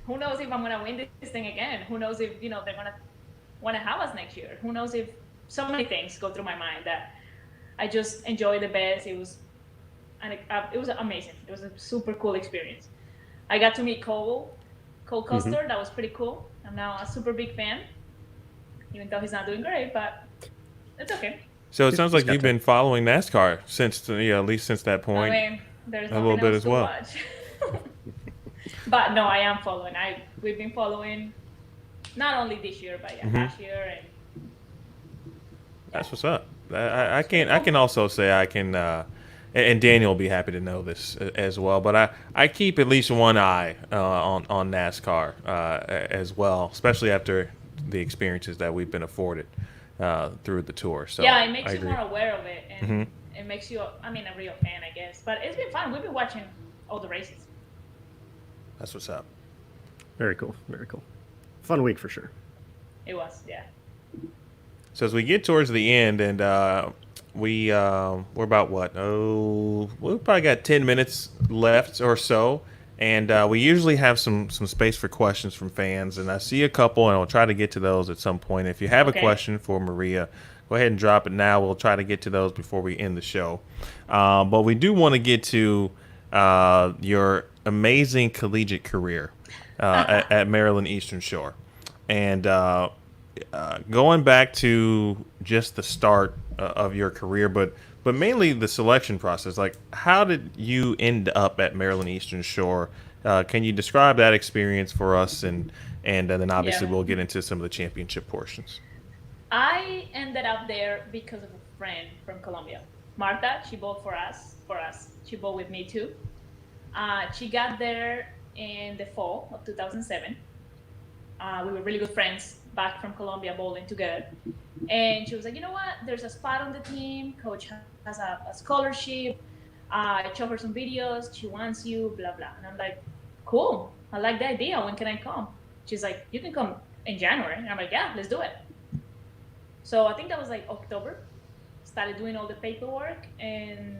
who knows if I'm going to win this thing again? Who knows if, they're going to want to have us next year? Who knows if so many things go through my mind that I just enjoy the best. It was amazing. It was a super cool experience. I got to meet Cole Custer. Mm-hmm. That was pretty cool. I'm now a super big fan, even though he's not doing great, but it's okay. So it sounds like you've been following NASCAR since, at least since that point. I mean, there's a little bit as well. But no, I am following. We've been following not only this year, but last year, and that's what's up. I can also say I can, and Daniel will be happy to know this as well. But I keep at least one eye on NASCAR as well, especially after the experiences that we've been afforded through the tour. So yeah, it makes you more aware of it, and it makes you, a real fan, I guess. But it's been fun. We've been watching all the races. That's what's up. Very cool. Very cool. Fun week for sure. It was, yeah. So as we get towards the end, and we're about what? We've probably got 10 minutes left or so, and we usually have some space for questions from fans, and I see a couple, and I'll try to get to those at some point. If you have a question for Maria, go ahead and drop it now. We'll try to get to those before we end the show. But we do want to get to your amazing collegiate career at Maryland Eastern Shore, and going back to just the start of your career, but mainly the selection process. Like, how did you end up at Maryland Eastern Shore? Can you describe that experience for us, and then obviously we'll get into some of the championship portions. I ended up there because of a friend from Colombia, Marta. She bowled for us. She bowled with me too. She got there in the fall of 2007. We were really good friends back from Colombia bowling together. And she was like, you know what? There's a spot on the team. Coach has a scholarship. I showed her some videos. She wants you, blah, blah. And I'm like, cool. I like the idea. When can I come? She's like, you can come in January. And I'm like, yeah, let's do it. So I think that was like October. Started doing all the paperwork and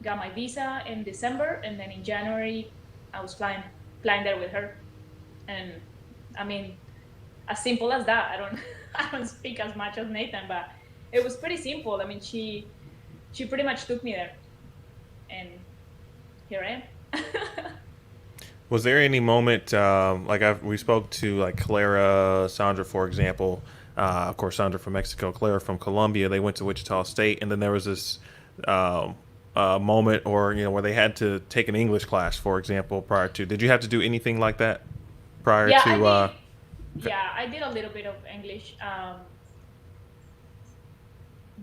got my visa in December, and then in January I was flying there with her. And as simple as that. I don't speak as much as Nathan, but it was pretty simple. She pretty much took me there, and here I am. Was there any moment we spoke to like Clara, Sandra, for example, of course Sandra from Mexico, Clara from Colombia. They went to Wichita State, and then there was this moment, or where they had to take an English class, for example, prior to. Did you have to do anything like that prior to? I did a little bit of English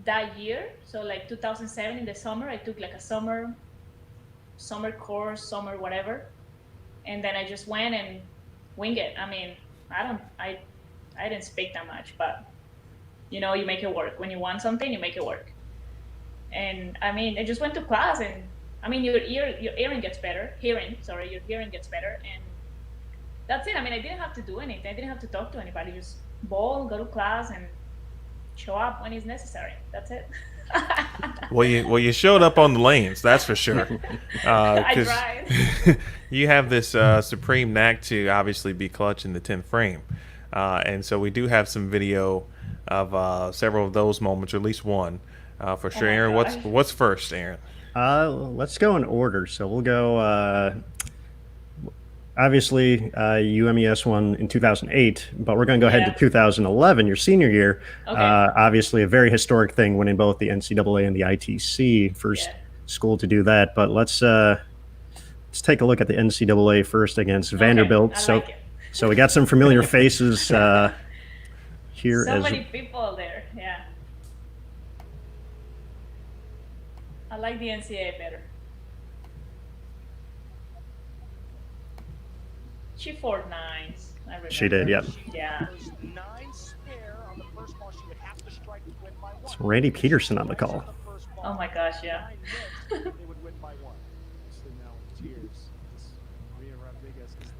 that year. So like 2007 in the summer, I took like a summer course, summer whatever, and then I just went and wing it. I didn't speak that much, but you make it work. When you want something, you make it work. And I just went to class, and your hearing gets better, your hearing gets better, and that's it. I didn't have to do anything. I didn't have to talk to anybody. Just bowl, go to class, and show up when it's necessary. That's it. Well, you showed up on the lanes, that's for sure. I tried. You have this supreme knack to obviously be clutch in the 10th frame, and so we do have some video of several of those moments, or at least one. For sure. Aaron, what's first, Aaron? Let's go in order. So we'll go obviously, UMES won in 2008, but we're going to go ahead Yeah. to 2011, your senior year. Okay. Obviously, a very historic thing, winning both the NCAA and the ITC. First Yeah. school to do that. But let's take a look at the NCAA first against Vanderbilt. I like it. So we got some familiar faces here. So many people there. Yeah. I like the NCAA better. She fought nines. I remember. She did, yep. Yeah. It's Randy Peterson on the call. Oh my gosh, yeah.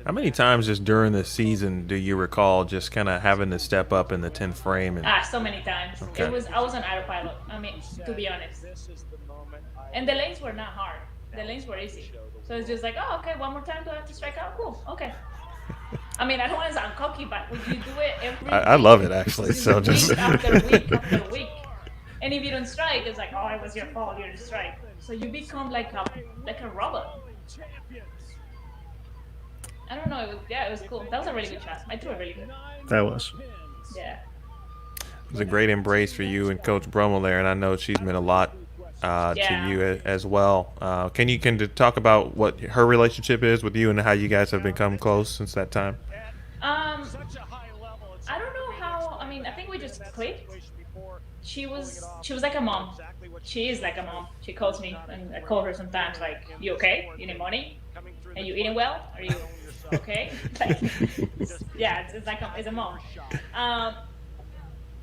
How many times just during the season do you recall just kind of having to step up in the 10th frame? And So many times. Okay. I was on autopilot. I mean, to be honest. And the lanes were not hard. The lanes were easy. So it's just like, oh, okay, one more time. Do I have to strike out? Cool. Okay. I mean, I don't want to sound cocky, but when you do it every I love it, actually. week, So just week after week after week, and if you don't strike, it's like, oh, it was your fault. You didn't strike. So you become like a robot. I don't know. It was cool. That was a really good shot. I threw it really good. That was. Yeah. it was a great embrace for you and Coach Brummel there, and I know she's meant a lot to you as well. Can you talk about what her relationship is with you and how you guys have become close since that time? I don't know how. I mean, I think we just clicked. She was like a mom. She is like a mom. She calls me, and I call her sometimes like, "You okay? You need money? Are you eating well? Are you okay?" Like, yeah, it's like it's a mom.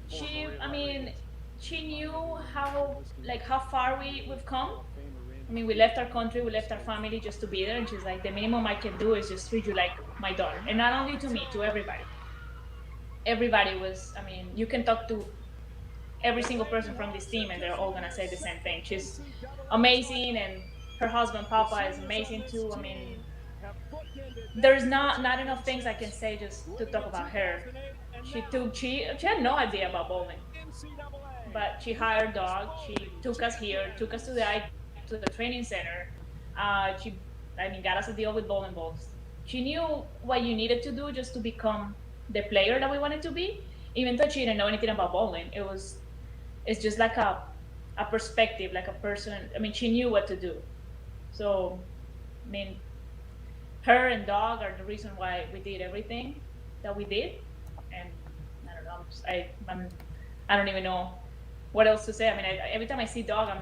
She knew how far we've come. I mean, we left our country, we left our family just to be there, and she's like, the minimum I can do is just treat you like my daughter, and not only to me, to everybody. Everybody was. I mean, you can talk to every single person from this team, and they're all gonna say the same thing. She's amazing, and her husband Papa is amazing too. I mean, there's not enough things I can say just to talk about her. She had no idea about bowling, but she hired Doug. She took us here, took us to the training center. Got us a deal with bowling balls. She knew what you needed to do just to become the player that we wanted to be, even though she didn't know anything about bowling. It's just like a perspective, like a person. I mean, she knew what to do. So, I mean, her and Doug are the reason why we did everything that we did. And I don't know, I don't even know what else to say. I mean, every time I see Doug, I'm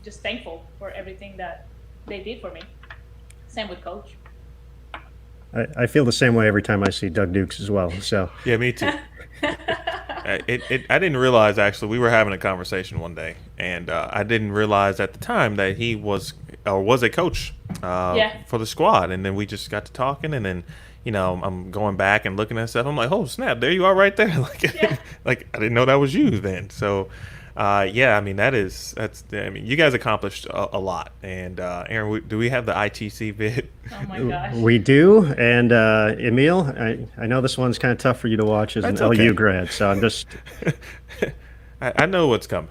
just thankful for everything that they did for me. Same with Coach. I feel the same way every time I see Doug Dukes as well. So Yeah, me too. I didn't realize, actually, we were having a conversation one day, and I didn't realize at the time that he was a coach for the squad. And then we just got to talking, and then, I'm going back and looking at stuff. I'm like, oh, snap, there you are right there. Like I didn't know that was you then. So, I mean, you guys accomplished a lot. And, Aaron, do we have the ITC vid? Oh, my gosh. we do. And Emil, I know this one's kind of tough for you to watch as That's an okay. LU grad. So I'm just... I know what's coming.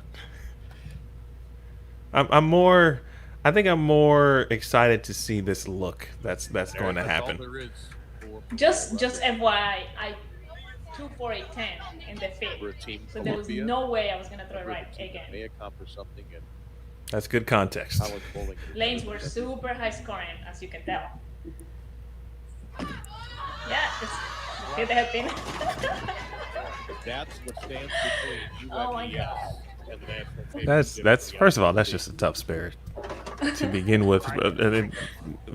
I think I'm more excited to see this look that's going to happen. Just FYI, I 2-4-8-10 in the fifth. So there was no way I was going to throw it right again. May accomplish something in That's good context. college bowling. Lanes were super high scoring, as you can tell. Yeah, just hit the head pin. That's what stands between Oh my UMES God. and the national championship. That's first of all, that's just a tough spirit to begin with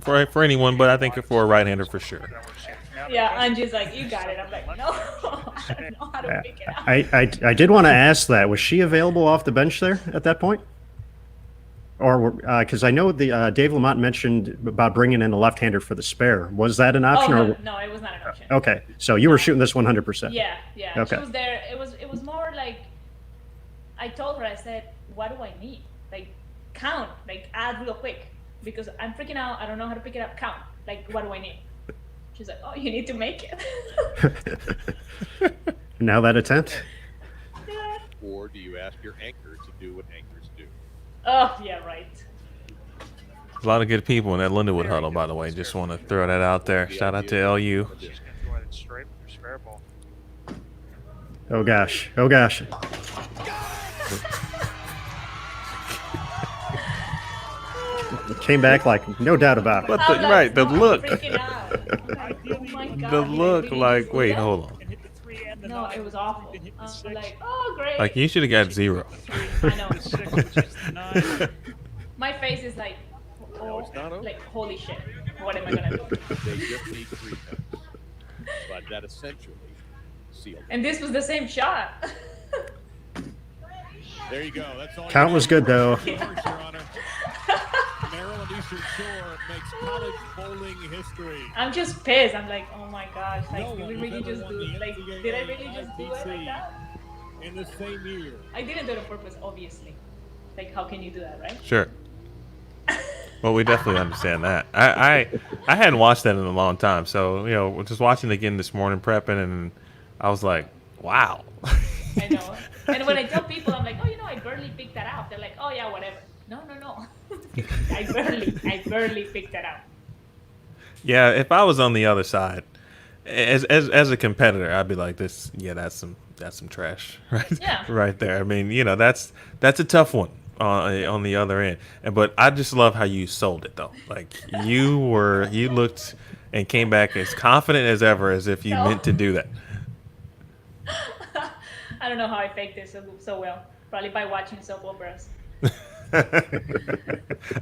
for anyone, but I think for a right-hander for sure. Yeah, Angie's like, you got it. I'm like, no, I don't know how to pick it up. I did want to ask that. Was she available off the bench there at that point? Or because I know the Dave Lamont mentioned about bringing in a left-hander for the spare. Was that an option? Oh, or no, it was not an option. Okay, so you were shooting this 100%. Yeah. Okay. She was there. It was more like, I told her, I said, what do I need? Like, count, like add real quick, because I'm freaking out. I don't know how to pick it up. Count, like, what do I need? She's like, oh, you need to make it. Now that attempt. Yeah. Or do you ask your anchor to do what anchors do? Oh, yeah, right. There's a lot of good people in that Lindenwood huddle, by the way. Just want to throw that out there. Shout out to LU. Just go ahead and straight with your spare ball. Oh gosh. Oh gosh. Came back like no doubt about it. But I'm like, right, the I'm look. freaking out. I'm like, oh my God, The did I look really like, just do wait, that? hold on. And hit the 3 and the No, 9. it was awful. Then hit the I'm 6. like, oh great. Like, you should have got 0. I know. The 6, which is the 9. My face is like, No, it's not over. like holy shit. What am I gonna do? They just need 3 points. But that essentially sealed it. And this was the same shot. There you go. That's all. Count was good though. Yours, Your Honor. Maryland Eastern Shore makes college bowling history. I'm just pissed. I'm like, oh my gosh, like No did we one really has ever just won do the it? Like, NCAA did I really just do it like IBC that? in the same year. I didn't do it on purpose, obviously. Like, how can you do that, right? Sure. Well, we definitely understand that. I hadn't watched that in a long time, so just watching it again this morning, prepping, and I was like, wow. I know. And when I tell people, I'm like, oh, I barely picked that out. They're like, oh yeah, whatever. No. I barely picked that out. Yeah, if I was on the other side, as a competitor, I'd be like, this. Yeah, that's some trash, right? Yeah. Right there. I mean, that's a tough one on the other end. But I just love how you sold it though. Like you looked and came back as confident as ever, as if you meant to do that. I don't know how I faked this so well. Probably by watching soap operas.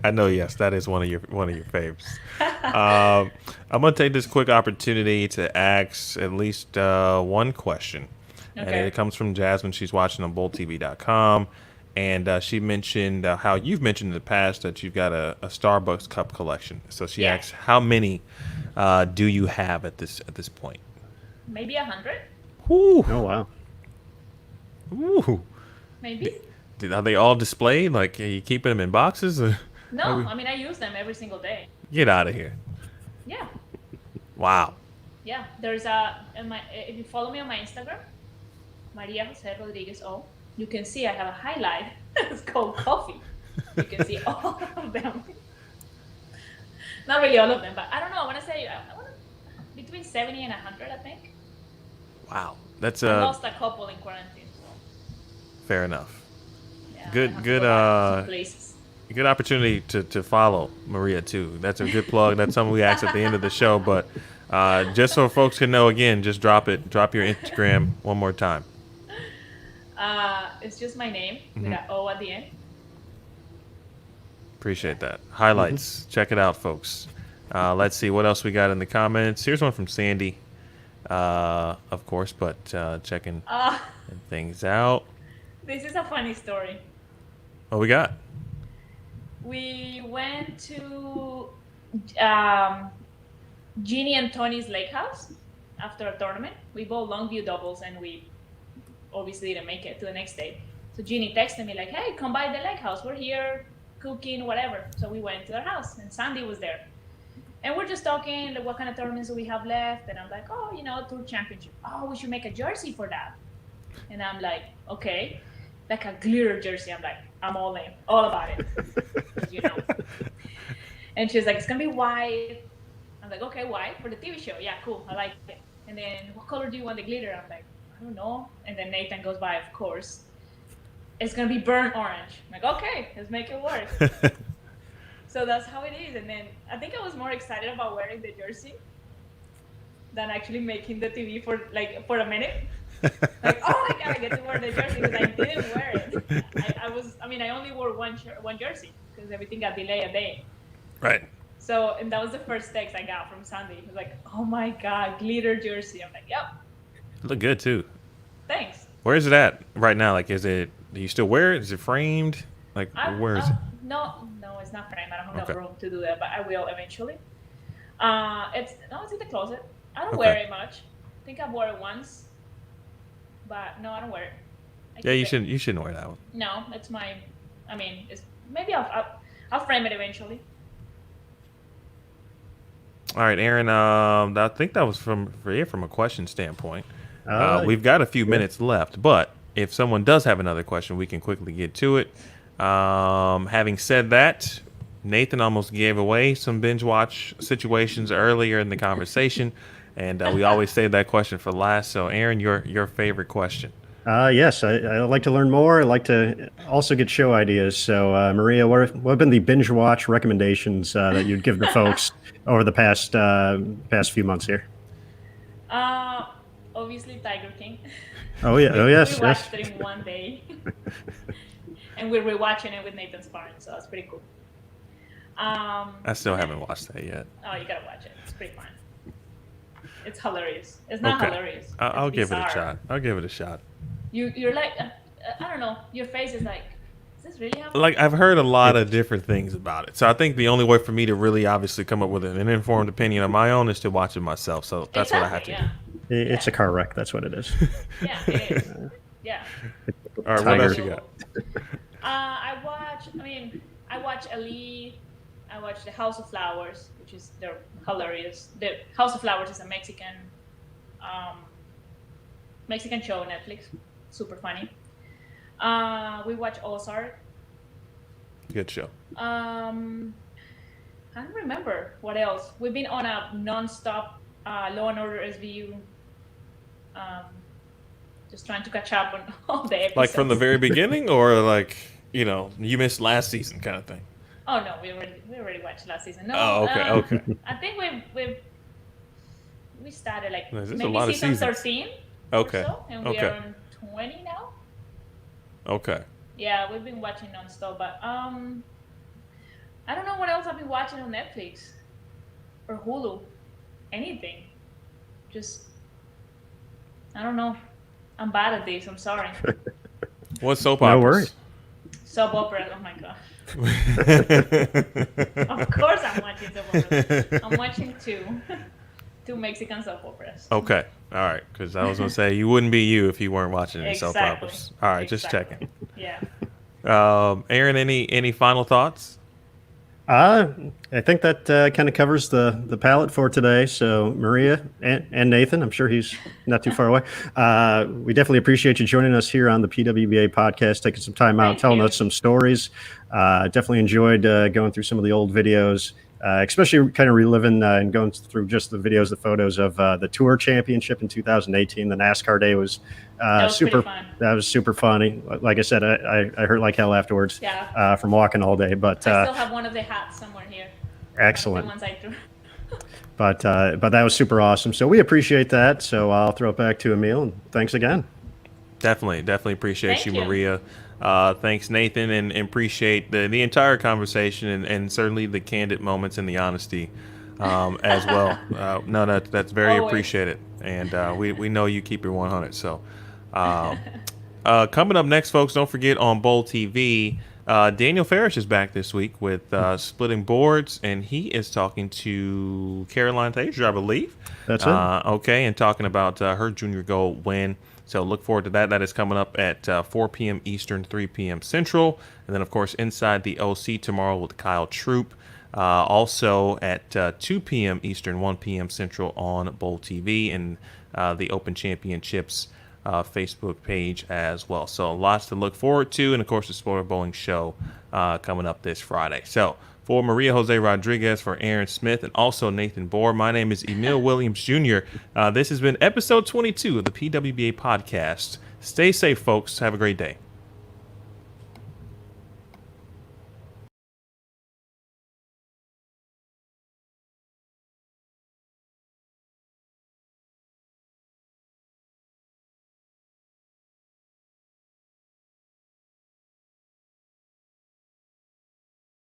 I know, yes, that is one of your faves. I'm gonna take this quick opportunity to ask at least one question, and it comes from Jasmine. She's watching on BullTV.com, and she mentioned how you've mentioned in the past that you've got a Starbucks cup collection. So she asks, how many do you have at this point? Maybe 100. Woo. Oh wow. Ooh. Maybe. Are they all displayed? Like, are you keeping them in boxes? Or? No, I mean I use them every single day. Get out of here. Yeah. Wow. Yeah. There's if you follow me on my Instagram, Maria José Rodriguez, you can see I have a highlight. It's called coffee. You can see all of them. Not really all of them, but I don't know. I want to say between 70 and 100, I think. Wow. That's I lost a couple in quarantine. So. Fair enough. Yeah, Good opportunity to follow Maria too. That's a good plug. That's something we ask at the end of the show, but just so folks can know, again, just drop your Instagram one more time. It's just my name with an O at the end. Appreciate that. Highlights. Check it out, folks. Let's see what else we got in the comments. Here's one from Sandy, of course, but checking things out. This is a funny story. What we got? We went to Jeannie and Tony's lake house after a tournament. We bowled Longview doubles, and we obviously didn't make it to the next day. So Jeannie texted me like, hey, come by the lake house. We're here cooking, whatever. So we went to their house, and Sandy was there. And we're just talking, like, what kind of tournaments do we have left? And I'm like, Tour Championship. Oh, we should make a jersey for that. And I'm like, okay. Like a glitter jersey. I'm like, I'm all in, all about it. And she's like, it's gonna be white. I'm like, okay, white for the TV show. Yeah, cool, I like it. And then, what color do you want the glitter? I'm like, I don't know. And then Nathan goes by, of course. It's gonna be burnt orange. I'm like, okay, let's make it work. So that's how it is. And then I think I was more excited about wearing the jersey than actually making the TV for a minute. Like, oh my god, I get to wear the jersey because I didn't wear it. I only wore one jersey because everything got delayed a day. Right. So, and that was the first text I got from Sandy. He was like, oh my god, glitter jersey. I'm like, yep. Look good too. Thanks. Where is it at right now? Like, do you still wear it? Is it framed? Like, where is it? No, it's not framed. I don't have room to do that, but I will eventually. It's in the closet. I don't wear it much. I think I wore it once. But no, I don't wear it. Yeah, you shouldn't wear that one. No, it's maybe I'll frame it eventually. All right, Aaron. I think that was from a question standpoint. We've got a few minutes left, but if someone does have another question, we can quickly get to it. Having said that, Nathan almost gave away some binge watch situations earlier in the conversation, and we always save that question for last. So, Aaron, your favorite question. Yes, I like to learn more. I like to also get show ideas. So, Maria, what have been the binge watch recommendations that you'd give the folks over the past few months here? Obviously, Tiger King. Oh yeah, oh yes, We yes. watched it in one day, and we're rewatching it with Nathan's parents, so that's pretty cool. I still haven't watched that yet. Oh, you gotta watch it. It's pretty fun. It's hilarious. It's not Okay. hilarious. I'll It's give it a bizarre. shot. I'll give it a shot. You're like, I don't know. Your face is like, is this really happening? Like, I've heard a lot of different things about it, so I think the only way for me to really obviously come up with an informed opinion of my own is to watch it myself. So that's what I have to yeah. It's a car wreck. That's what it is. Yeah, it is. Yeah. do. All right, what Tiger. else you got? I watch Elite. I watch The House of Flowers, they're hilarious. The House of Flowers is a Mexican show on Netflix. Super funny. We watch Ozark. Good show. I don't remember what else. We've been on a non-stop Law and Order SVU. Just trying to catch up on all the episodes. Like from the very beginning, or like you missed last season kind of thing. Oh no, we already watched last season. No. Oh, okay. I think we started like There's a maybe lot of season seasons. 13. Okay. Or so, and we Okay. are on 20 now. Okay. Yeah, we've been watching non-stop, but I don't know what else I've been watching on Netflix or Hulu. Anything. Just I don't know. I'm bad at this. I'm sorry. What soap No operas? worries. Soap opera. Oh my god. Of course I'm watching soap operas. I'm watching two Mexican soap operas. Okay. All right. Because I was gonna say you wouldn't be you if you weren't watching any soap Exactly. operas. All right, just Exactly. checking. Yeah. Aaron, any final thoughts? I think that kind of covers the palette for today. So Maria and Nathan, I'm sure he's not too far away. We definitely appreciate you joining us here on the PWBA podcast, taking some time out, Thank telling you. us some stories. Definitely enjoyed going through some of the old videos, especially kind of reliving and going through just the videos, the photos of the Tour Championship in 2018. The NASCAR day was was super. pretty fun. That was super funny. Like I said, I hurt like hell afterwards Yeah. from walking all day. But I still have one of the hats somewhere here. excellent. The ones I threw. But that was super awesome. So we appreciate that. So I'll throw it back to Emil. And thanks again. Definitely appreciate Thank you, you. Maria. Thanks, Nathan, and appreciate the entire conversation and certainly the candid moments and the honesty as well. That's very Always. appreciated, and we know you keep your 100. So coming up next, folks, don't forget on Bowl TV, Daniel Farish is back this week with Splitting Boards, and he is talking to Caroline Thaser, I believe. That's it. Okay, and talking about her junior gold win. So look forward to that. That is coming up at 4 p.m. Eastern, 3 p.m. Central. And then, of course, Inside the OC tomorrow with Kyle Troop. Also at 2 p.m. Eastern, 1 p.m. Central on Bowl TV and the Open Championships Facebook page as well. So lots to look forward to. And, of course, the Sport Bowling Show coming up this Friday. So for Maria José Rodriguez, for Aaron Smith, and also Nathan Bohr, my name is Emil Williams Jr. This has been episode 22 of the PWBA Podcast. Stay safe, folks. Have a great day.